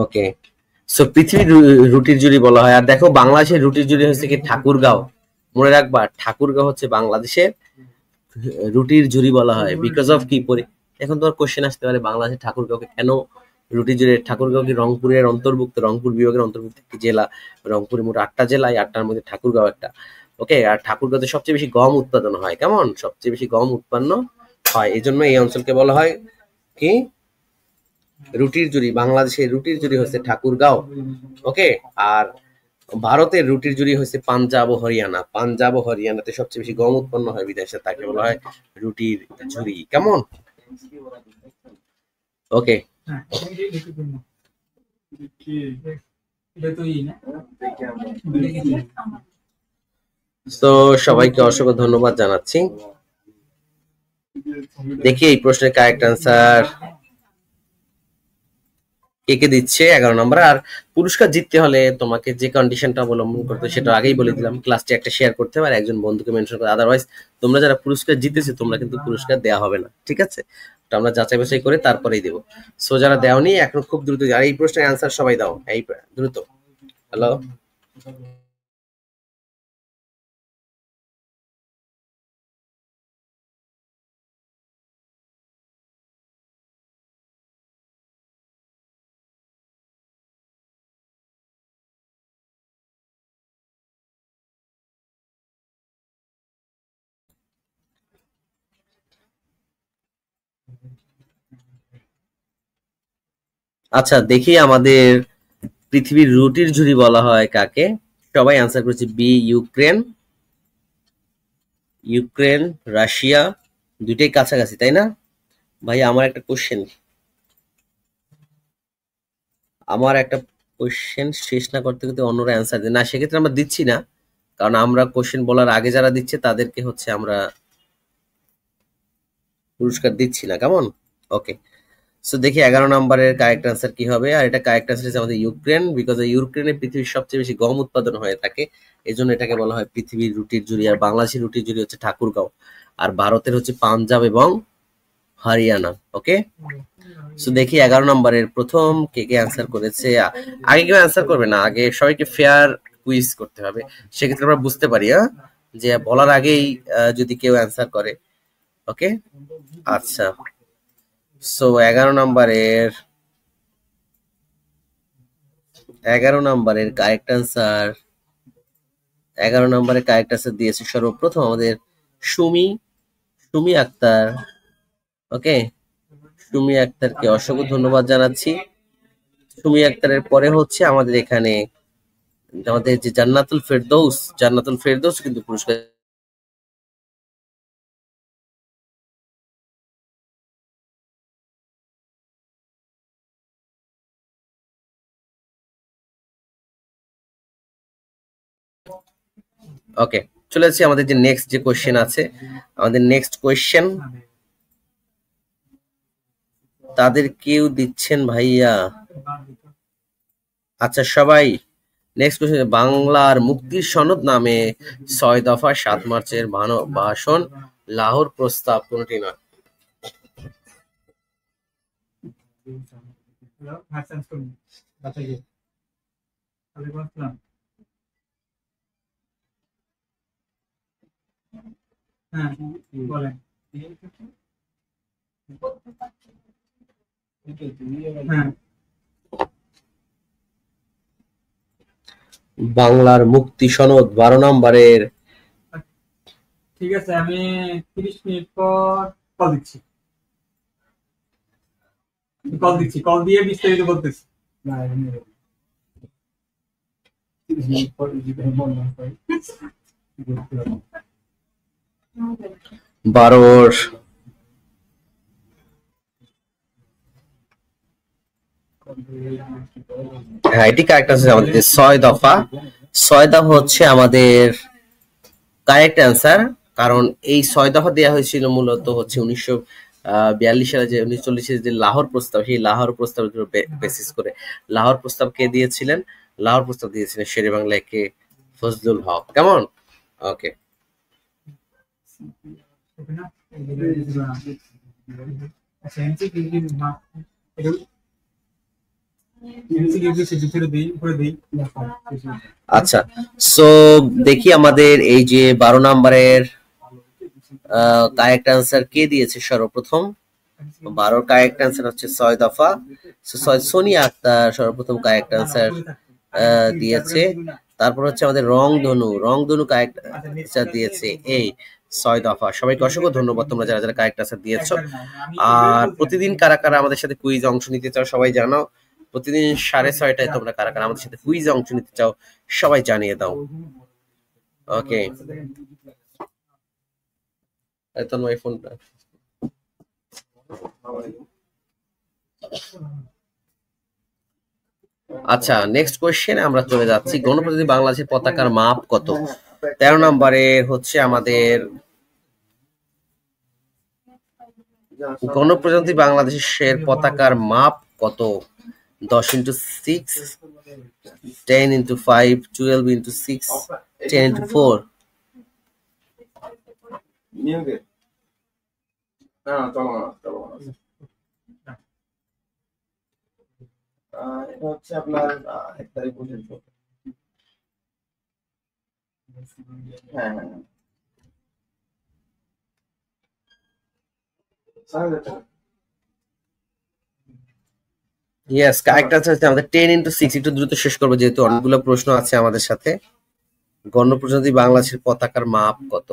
ওকে, সো পৃথিবীর রুটির জুড়ি বলা হয়। আর দেখো বাংলাদেশের রুটির জুড়ি হচ্ছে কি ঠাকুরগাঁও। মনে রাখবা ঠাকুরগাঁও হচ্ছে বাংলাদেশের রুটির জুড়ি বলা হয়। বিকজ অফ কি এখন তোমার কোশ্চেন আসতে পারে বাংলাদেশের ঠাকুরগাঁওকে কেন রুটির জুড়ি? ঠাকুরগাঁও কি রংপুরের অন্তর্ভুক্ত, রংপুর বিভাগের অন্তর্ভুক্ত একটি জেলা। রংপুরে মোট 8টা জেলা, এই 8টার মধ্যে ঠাকুরগাঁও একটা। ওকে, আর ঠাকুরগাঁওতে সবচেয়ে বেশি গম উৎপাদন হয়। কেমন? সবচেয়ে বেশি গম উৎপন্ন হয়, এই জন্য এই অঞ্চলকে বলা হয় কি রুটির জুড়ি। বাংলাদেশের রুটির জুড়ি হচ্ছে ঠাকুরগাঁও। ওকে, আর ভারতের রুটির জুড়ি হচ্ছে পাঞ্জাব ও হরিয়ানা। পাঞ্জাব ও হরিয়ানাতে সবচেয়ে বেশি গম উৎপন্ন হয় বিদেশে, তাকে বলা হয় রুটির ঝুড়ি। কেমন? ওকে, তো সবাইকে অসংখ্য ধন্যবাদ জানাচ্ছি। দেখি এই প্রশ্নের কারেক্ট আনসার কে কে দিচ্ছে 11 নম্বর। আর পুরস্কার জিততে হলে তোমাকে যে কন্ডিশনটা অবলম্বন করতে সেটা আগেই বলে দিলাম। ক্লাসটি একটা শেয়ার করতে হবে আর একজন বন্ধুকে মেনশন করে। আদারওয়াইজ তোমরা যারা পুরস্কার জিতেছে তোমরা কিন্তু পুরস্কার দেওয়া হবে না, ঠিক আছে? তো আমরা যাচাই বাছাই করে তারপরেই দেবো। সো যারা দেওনি এখন খুব দ্রুত, আর এই প্রশ্নের অ্যান্সার সবাই দাও, এই দ্রুত। হ্যালো, আচ্ছা দেখি আমাদের পৃথিবীর রুটির ঝুড়ি বলা হয় কাকে? সবাই অ্যান্সার করেছে বি, ইউক্রেন। ইউক্রেন, রাশিয়া, দুইটাই কাছাকাছি, তাই না? ভাই আমার একটা কোশ্চেন শেষ না করতে করতে অন্যরা অ্যান্সার দেয় না, সেক্ষেত্রে আমরা দিচ্ছি না, কারণ আমরা কোশ্চেন বলার আগে যারা দিচ্ছে তাদেরকে হচ্ছে আমরা পুরস্কার দিচ্ছি না। কেমন? ওকে, সো দেখি 11 নম্বরের কারেক্ট আনসার কি হবে। আর এটা কারেক্ট আনসার হচ্ছে আমাদের ইউক্রেন, বিকজ ইউক্রেনে পৃথিবীর সবচেয়ে বেশি গম উৎপাদন হয়ে থাকে, এই জন্য এটাকে বলা হয় পৃথিবীর রুটির জুড়ি। আর বাংলাদেশের রুটির জুড়ি হচ্ছে ঠাকুরগাঁও, আর ভারতের হচ্ছে পাঞ্জাব এবং হরিয়ানা। ওকে, সো দেখি 11 নম্বরের প্রথম কে কে অ্যান্সার করেছে। আগে কেউ অ্যান্সার করবে না, আগে সবাইকে ফেয়ার কুইজ করতে হবে, সেক্ষেত্রে আমরা বুঝতে পারি যে বলার আগেই যদি কেউ অ্যান্সার করে। ওকে, আচ্ছা, সো 11 নম্বরের কারেক্ট আনসার 11 নম্বরের দিয়েছে সর্বপ্রথম আমাদের সুমি সুমি আক্তার। ওকে, সুমি আক্তারকে অসংখ্য ধন্যবাদ জানাচ্ছি। সুমি আক্তারের পরে হচ্ছে আমাদের এখানে আমাদের যে জান্নাতুল ফেরদৌস কিন্তু পুরস্কার। ওকে, চলে যাচ্ছি আমাদের যে নেক্সট যে কোয়েশ্চেন আছে। আমাদের নেক্সট কোয়েশ্চেন তাদের কেউ দিচ্ছেন ভাইয়া? আচ্ছা সবাই, নেক্সট কোয়েশ্চেন, বাংলার মুক্তির সনদ নামে 6 দফা 7 মার্চের ভাষণ, লাহোর প্রস্তাব কোনটি নয়? বাংলার মুক্তি সনদ 12 নম্বরের। ঠিক আছে, আমি 30 মিনিট পর কল দিচ্ছি। কল দিয়ে বিস্তারিত বলতেছি। 30 মিনিট পর বললাম 12 হ্যাঁ এটি কারেক্ট আছে আমাদের 6 দফা। 6 দফা হচ্ছে আমাদের কারেক্ট অ্যান্সার, কারণ এই 6 দফা দেওয়া হয়েছিল মূলত হচ্ছে 1942 সালে যে 1940 যে লাহোর প্রস্তাব, সেই লাহোর প্রস্তাবের উপর বেসিস করে। লাহোর প্রস্তাব কে দিয়েছিলেন? লাহোর প্রস্তাব দিয়েছিলেন শেরে বাংলা কে ফজলুল হক। কেমন? ওকে, আচ্ছা, সো দেখি আমাদের এই যে 12 নম্বরের কারেক্ট আনসার কে দিয়েছে সর্বপ্রথম। 12 কারেক্ট আনসার হচ্ছে 6 দফা। সোনিয়া আক্তার সর্বপ্রথম কারেক্ট আনসার দিয়েছে। তারপর হচ্ছে আমাদের রংধনু কারেক্ট আনসার দিয়েছে এই 6 দফা। সবাইকে অসংখ্য ধন্যবাদ তোমরা যারা যারা কারেক্ট আনসার দিয়েছো। আর প্রতিদিন কারা কারা আমাদের সাথে কুইজে অংশ নিতে চাও সবাই জানাও। প্রতিদিন 6:30টায় তোমরা কারা কারা আমাদের সাথে কুইজে অংশ নিতে চাও সবাই জানিয়ে দাও। ওকে, তন্ময় ফোনটা। আচ্ছা, নেক্সট কোয়েশ্চেনে আমরা চলে যাচ্ছি। গণপ্রজাতন্ত্রী বাংলাদেশের পতাকার মাপ কত? 13 নম্বরে হচ্ছে আমাদের গণপ্রজাতন্ত্রী বাংলাদেশের পতাকার মাপ কত? 10x6, 10x5, 12x6, 10x4। এটা হচ্ছে আপনার 1 তারিখ পর্যন্ত। হ্যাঁ, ইয়েস, কারেক্ট আনসার হচ্ছে আমাদের 10x6। একটু দ্রুত শেষ করবো যেহেতু অনেকগুলো প্রশ্ন আছে আমাদের সাথে। গণপ্রজাতন্ত্রী বাংলাদেশের পতাকার মাপ কত?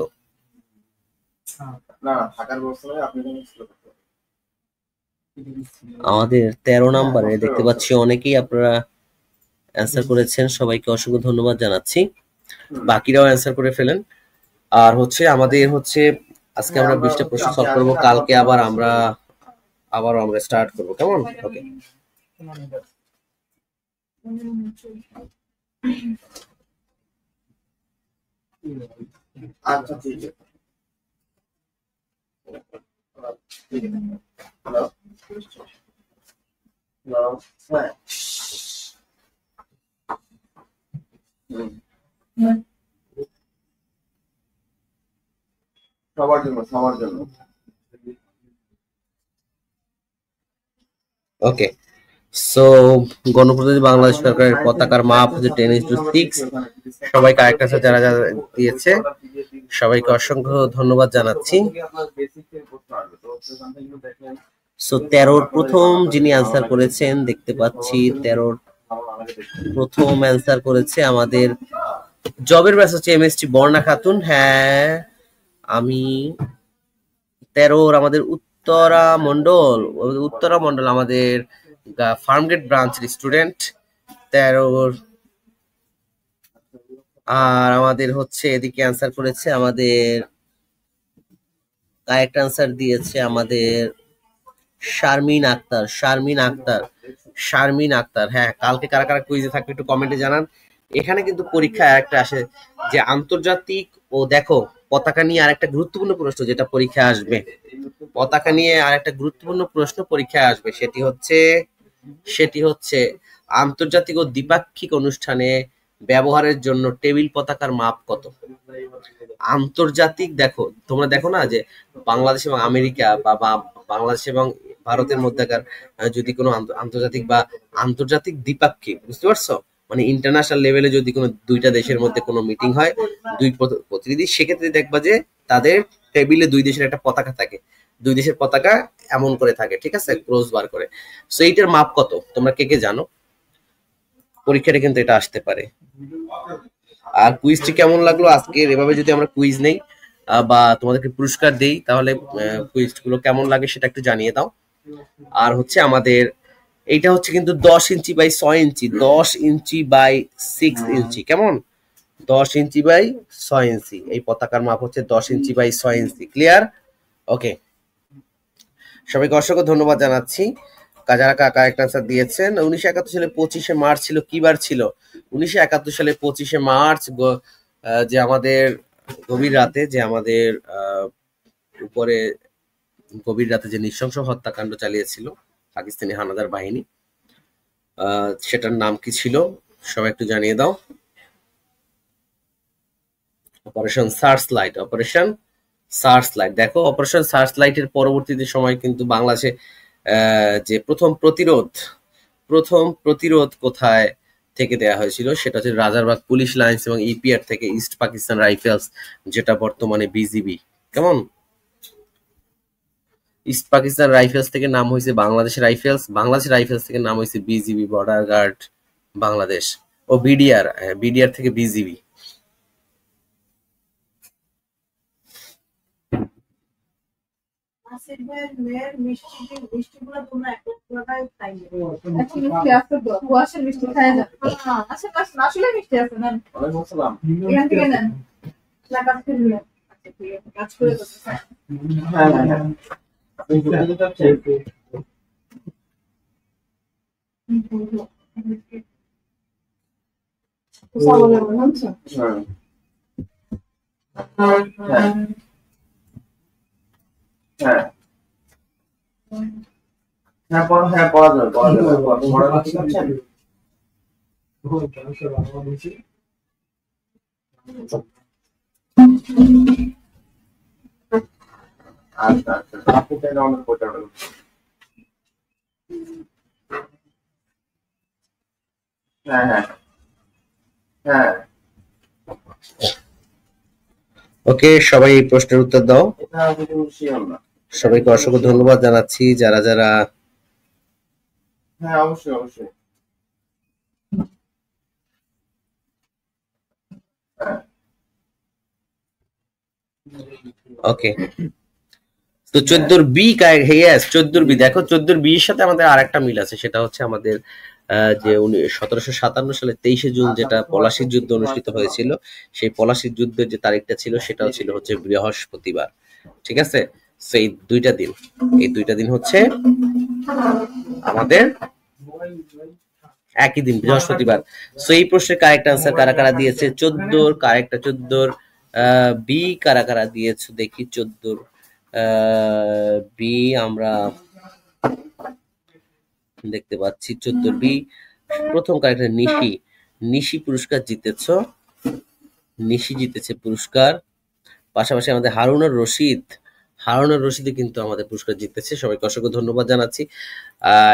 আমাদের 13 নম্বরে দেখতে পাচ্ছি অনেকেই আপনারা অ্যান্সার করেছেন, সবাইকে অসংখ্য ধন্যবাদ জানাচ্ছি। বাকিরাও অ্যান্সার করে ফেলেন। আর হচ্ছে আমাদের হচ্ছে আজকে আমরা 20টা প্রশ্ন সলভ করবো, কালকে আবারও আমরা স্টার্ট করবো, কেমন? ওকে, আচ্ছা ঠিক আছে। হ্যালো, সবার জন্য। ওকে, সো গণপ্রজাতন্ত্রী বাংলাদেশ সরকারের পতাকার মাপ হচ্ছে 10x6। সবাই কারেক্ট আনসার যারা যারা দিয়েছে সবাইকে অসংখ্য ধন্যবাদ জানাচ্ছি। সো 13 প্রথম যিনি অ্যান্সার করেছেন দেখতে পাচ্ছি 13 প্রথম অ্যান্সার করেছে আমাদের জবের ব্যাচ হচ্ছে এমএসটি বর্ণা খাতুন। হ্যাঁ, আমি 13 আমাদের উত্তরা মন্ডল আমাদের ফার্মগেট ব্রাঞ্চের স্টুডেন্ট 13। আর আমাদের হচ্ছে এদিকে অ্যান্সার করেছে আমাদের কারেক্ট অ্যান্সার দিয়েছে আমাদের শারমিন আক্তার। হ্যাঁ, কালকে কারা কারা কুইজে থাকবে একটু কমেন্টে জানান। এখানে কিন্তু পরীক্ষা একটা আসে যে আন্তর্জাতিক ও দেখো পতাকা নিয়ে আরেকটা গুরুত্বপূর্ণ প্রশ্ন যেটা পরীক্ষা আসবে। পতাকা নিয়ে আরেকটা গুরুত্বপূর্ণ প্রশ্ন পরীক্ষায় আসবে, সেটি হচ্ছে আন্তর্জাতিক ও দ্বিপাক্ষিক অনুষ্ঠানে ব্যবহারের জন্য টেবিল পতাকার মাপ কত? আন্তর্জাতিক তোমরা দেখো না যে বাংলাদেশ এবং আমেরিকা বা বাংলাদেশ এবং ভারতের মধ্যেকার যদি কোনো আন্তর্জাতিক দ্বিপাক্ষিক, বুঝতে পারছো, মানে ইন্টারন্যাশনাল লেভেলে যদি কোনো দুইটা দেশের মধ্যে কোনো মিটিং হয়, দুই প্রতিনিধি, সেক্ষেত্রে দেখবা যে তাদের টেবিলে দুই দেশের একটা পতাকা থাকে, দুই দেশের পতাকা এমন করে থাকে, ঠিক আছে, ক্রস বার করে। সো এইটার মাপ কত তোমরা কে জানো? পরীক্ষাটা কিন্তু এটা আসতে পারে। আর কুইজটি কেমন লাগলো আজকের এভাবে যদি আমরা কুইজ নেই বা তোমাদেরকে পুরস্কার দেই তাহলে কুইজ গুলো কেমন লাগে সেটা একটু জানিয়ে দাও। আর হচ্ছে আমাদের এইটা হচ্ছে কিন্তু 10 inch by 6 inch, 10 inch by 6 ইঞ্চি, কেমন? 10 ইঞ্চি বাই 6 ইঞ্চি, এই পতাকার মাপ হচ্ছে 10 ইঞ্চি বাই 6 ইঞ্চি। ক্লিয়ার? ওকে, সবাইকে অসংখ্য ধন্যবাদ জানাচ্ছি যারা কারেক্ট আনসার দিয়েছেন। 1971 সালে 25শে মার্চ ছিল, কি বার ছিল? 1971 সালে 25শে মার্চ, যে আমাদের গভীর রাতে উপরে গভীর রাতে যে নৃশংস হত্যাকাণ্ড চালিয়েছিল পাকিস্তানি হানাদার বাহিনী, সেটার নাম কি ছিল সবাই একটু জানিয়ে দাও। Operation searchlight. দেখো, অপারেশন সার্চলাইটের পরবর্তীতে সময় কিন্তু বাংলাদেশে যে প্রথম প্রথম প্রতিরোধ কোথায় থেকে দেয়া হয়েছিল? সেটা হচ্ছে রাজারবাগ পুলিশ লাইন্স এবং ইপিআর থেকে ইস্ট পাকিস্তান রাইফেলস, যেটা বর্তমানে বিজিবি। কেমন? ইস্ট পাকিস্তান রাইফেলস থেকে নাম হয়েছে বাংলাদেশ রাইফেলস, বাংলাদেশ রাইফেলস থেকে নাম হয়েছে বিজিবি বর্ডার গার্ড বাংলাদেশ, ও বিডিআর, বিডিআর থেকে বিজিবি। আচ্ছা আচ্ছা, আপনি তাহলে অনেক কথা বলেন। হ্যাঁ হ্যাঁ হ্যাঁ। ওকে, সবাই এই প্রশ্নের উত্তর দাও। সবাইকে অসংখ্য ধন্যবাদ জানাচ্ছি যারা যারা। হ্যাঁ অবশ্যই অবশ্যই। ওকে, তো 14 বি, 14 বি, দেখো 14 বি এর সাথে আমাদের আরেকটা মিল আছে, সেটা হচ্ছে আমাদের যে 1757 সালে 23শে জুন যেটা পলাশীর যুদ্ধ অনুষ্ঠিত হয়েছিল, সেই পলাশীর যুদ্ধের যে তারিখটা ছিল সেটাও ছিল হচ্ছে বৃহস্পতিবার। ঠিক আছে, সেই দুইটা দিন হচ্ছে আমাদের একই দিন, বৃহস্পতিবার। সো এই প্রশ্নের কারেক্ট আনসার কারা কারা দিয়েছে? 14 কারেক্ট, 14 বি কারা কারা দিয়েছে দেখি। 14 বি আমরা দেখতে পাচ্ছি। 14 বি প্রথম কারেক্ট নিশি পুরস্কার জিতেছ, নিশি জিতেছে পুরস্কার। পাশাপাশি আমাদের হারুনুর রশিদে কিন্তু আমাদের পুরস্কার জিতেছে, সবাইকে অসংখ্য ধন্যবাদ জানাচ্ছি।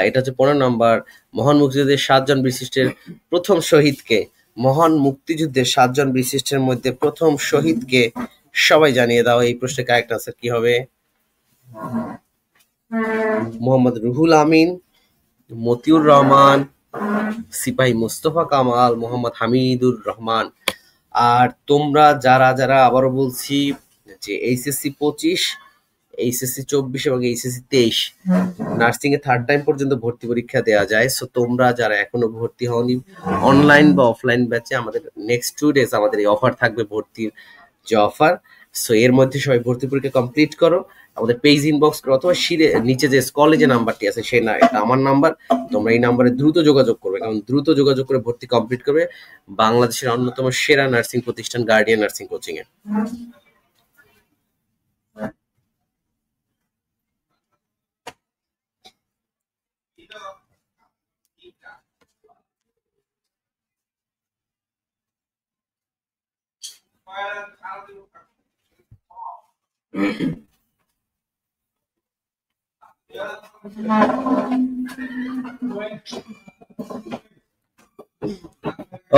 এটা হচ্ছে 15 নম্বর। মহান মুক্তিযুদ্ধের 7 জন বীরশ্রেষ্ঠের প্রথম শহীদকে, মহান মুক্তিযুদ্ধের 7 জন বীরশ্রেষ্ঠের মধ্যে প্রথম শহীদকে সবাই জানিয়ে দাও। এই প্রশ্নের কারেক্ট আনসার কি হবে? মোহাম্মদ রুহুল আমিন, মতিউর রহমান, সিপাহী মোস্তফা কামাল, মোহাম্মদ হামিদুর রহমান। আর তোমরা যারা যারা, আবারও বলছি যে এইচএসসি 25, এইচএসসি 24 এবং এইচএসসি 23 নার্সিং এ 3rd টাইম পর্যন্ত ভর্তি পরীক্ষা দেওয়া যায়। সো তোমরা যারা এখনো ভর্তি হওনি, অনলাইন বা অফলাইন ব্যাচে আমাদের নেক্সট 2 ডেজ আমাদের এই অফার থাকবে, ভর্তির যে অফার। সো এর মধ্যে সবাই ভর্তি পরীক্ষা কমপ্লিট করো, আমাদের পেজ ইনবক্স করো, অথবা নিচে যে স্ক্রলে যে নাম্বারটি আছে সেই না, এটা আমার নাম্বার, তোমরা এই নাম্বারে দ্রুত যোগাযোগ করবে, কারণ দ্রুত যোগাযোগ করে ভর্তি কমপ্লিট করবে বাংলাদেশের অন্যতম সেরা নার্সিং প্রতিষ্ঠান গার্ডিয়ান নার্সিং কোচিং এ।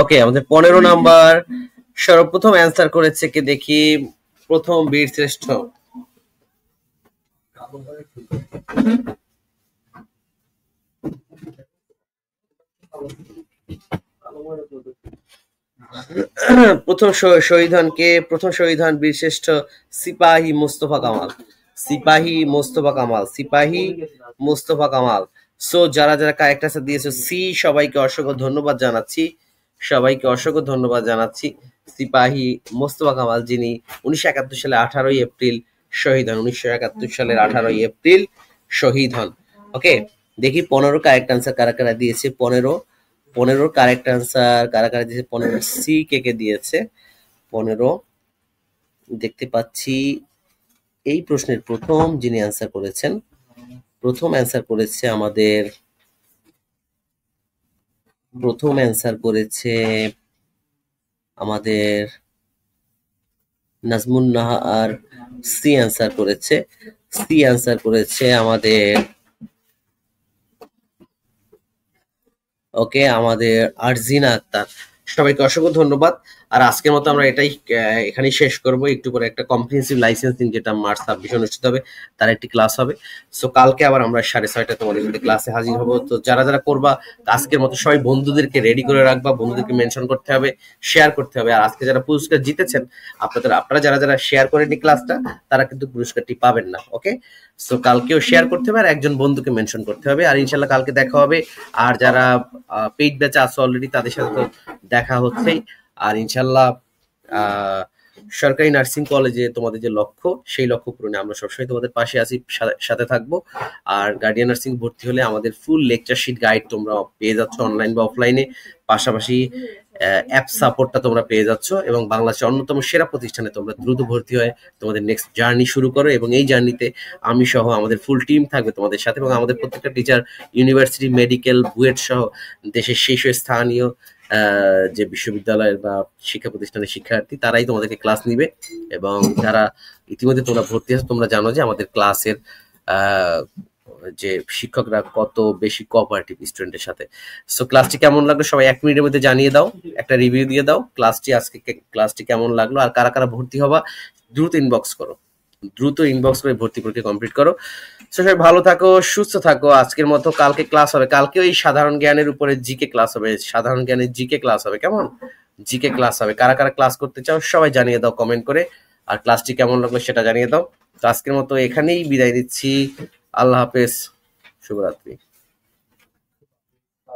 ওকে, আমাদের 15 নাম্বার সর্বপ্রথম অ্যান্সার করেছে কে দেখি? প্রথম বীর শ্রেষ্ঠ প্রথম শহীদ হন কে? প্রথম শহীদ হন বীরশ্রেষ্ঠ সিপাহী মোস্তফা কামাল। সো যারা যারা কারেক্ট আনসার দিয়েছো সি, সবাইকে অসংখ্য ধন্যবাদ জানাচ্ছি। সিপাহী মোস্তফা কামাল, যিনি 1971 সালে 18ই এপ্রিল শহীদ হন, 1971 সালের 18ই এপ্রিল শহীদ হন। ওকে, দেখি 15 কারেক্ট আনসার কারা কারা দিয়েছে। 15 কারেক্ট আনসার কারা কারা দিয়েছে? 15 সি কে দিয়েছে? 15 দেখতে পাচ্ছি এই প্রশ্নের প্রথম যিনি অ্যান্সার করেছেন, প্রথম অ্যান্সার করেছে আমাদের নাজমুন নাহার। সি অ্যান্সার করেছে আমাদের ওকে, আমাদের আরজিনা আক্তার, সবাইকে অসংখ্য ধন্যবাদ। আর আজকের মতো আমরা এটাই এখানেই শেষ করব। একটু পরে একটা কম্প্রিহেন্সিভ লাইসেন্সিং, যেটা মার্চ 26 অনুষ্ঠিত হবে, তার একটি ক্লাস হবে। সো কালকে আবার আমরা 6:30 তোমাদের মধ্যে ক্লাসে হাজির হব। তো যারা যারা করবা আজকের মতো সবাই বন্ধুদেরকে রেডি করে রাখবা, বন্ধুদেরকে মেনশন করতে হবে, শেয়ার করতে হবে। আর আজকে যারা পুরস্কার জিতেছেন, আপনারা যারা যারা শেয়ার করেনি ক্লাসটা, তারা কিন্তু পুরস্কারটি পাবেন না। ওকে, সো কালকেও শেয়ার করতে হবে আর একজন বন্ধুকে মেনশন করতে হবে। আর ইনশাল্লাহ কালকে দেখা হবে। আর যারা পেইড ব্যাচে আছে অলরেডি, তাদের সাথে তো দেখা হচ্ছেই। আর ইনশাল্লাহ সরকারি নার্সিং কলেজে তোমাদের যে লক্ষ্য, সেই লক্ষ্য পূরণে আমরা সবসময় তোমাদের পাশে আছি, সাথে থাকবো। আর গার্ডিয়ান নার্সিং ভর্তি হলে আমাদের ফুল লেকচার শিট গাইড তোমরা পেয়ে যাচ্ছ অনলাইন বা অফলাইনে। পাশাপাশি অ্যাপ সাপোর্টটা তোমরা পেয়ে যাচ্ছ, এবং বাংলাদেশের অন্যতম সেরা প্রতিষ্ঠানে তোমরা দ্রুত ভর্তি হয়ে তোমাদের নেক্সট জার্নি শুরু করো। এবং এই জার্নিতে আমি সহ আমাদের ফুল টিম থাকবে তোমাদের সাথে, এবং আমাদের প্রত্যেকটা টিচার ইউনিভার্সিটি, মেডিকেল, বুয়েট সহ দেশের শীর্ষ স্থানীয় যে বিশ্ববিদ্যালয়ের বা শিক্ষা প্রতিষ্ঠানের শিক্ষার্থী, তারাই তোমাদেরকে ক্লাস নিবে। এবং যারা ইতিমধ্যে তোমরা ভর্তি আছো, তোমরা জানো যে আমাদের ক্লাসের যে শিক্ষকরা কত বেশি কোঅপারেটিভ স্টুডেন্টের সাথে। সো ক্লাসটি কেমন লাগলো সবাই 1 মিনিটের মধ্যে জানিয়ে দাও, একটা রিভিউ দিয়ে দাও ক্লাসটি কেমন লাগলো। আর কারা কারা ভর্তি হবা দ্রুত ইনবক্স করে ভর্তি পরীক্ষা কমপ্লিট করো। সবাই ভালো থাকো, সুস্থ থাকো। আজকের মতো কালকে ক্লাস হবে, কালকেও এই সাধারণ জ্ঞানের উপরে জিকে ক্লাস হবে, সাধারণ জ্ঞানের জিকে ক্লাস হবে। কেমন জিকে ক্লাস হবে, কারা কারা ক্লাস করতে চাও সবাই জানিয়ে দাও কমেন্ট করে। আর ক্লাসটি কেমন লাগলো সেটা জানিয়ে দাও। তো আজকের মতো এখানেই বিদায় দিচ্ছি। আল্লাহ হাফেজ, শুভরাত্রি।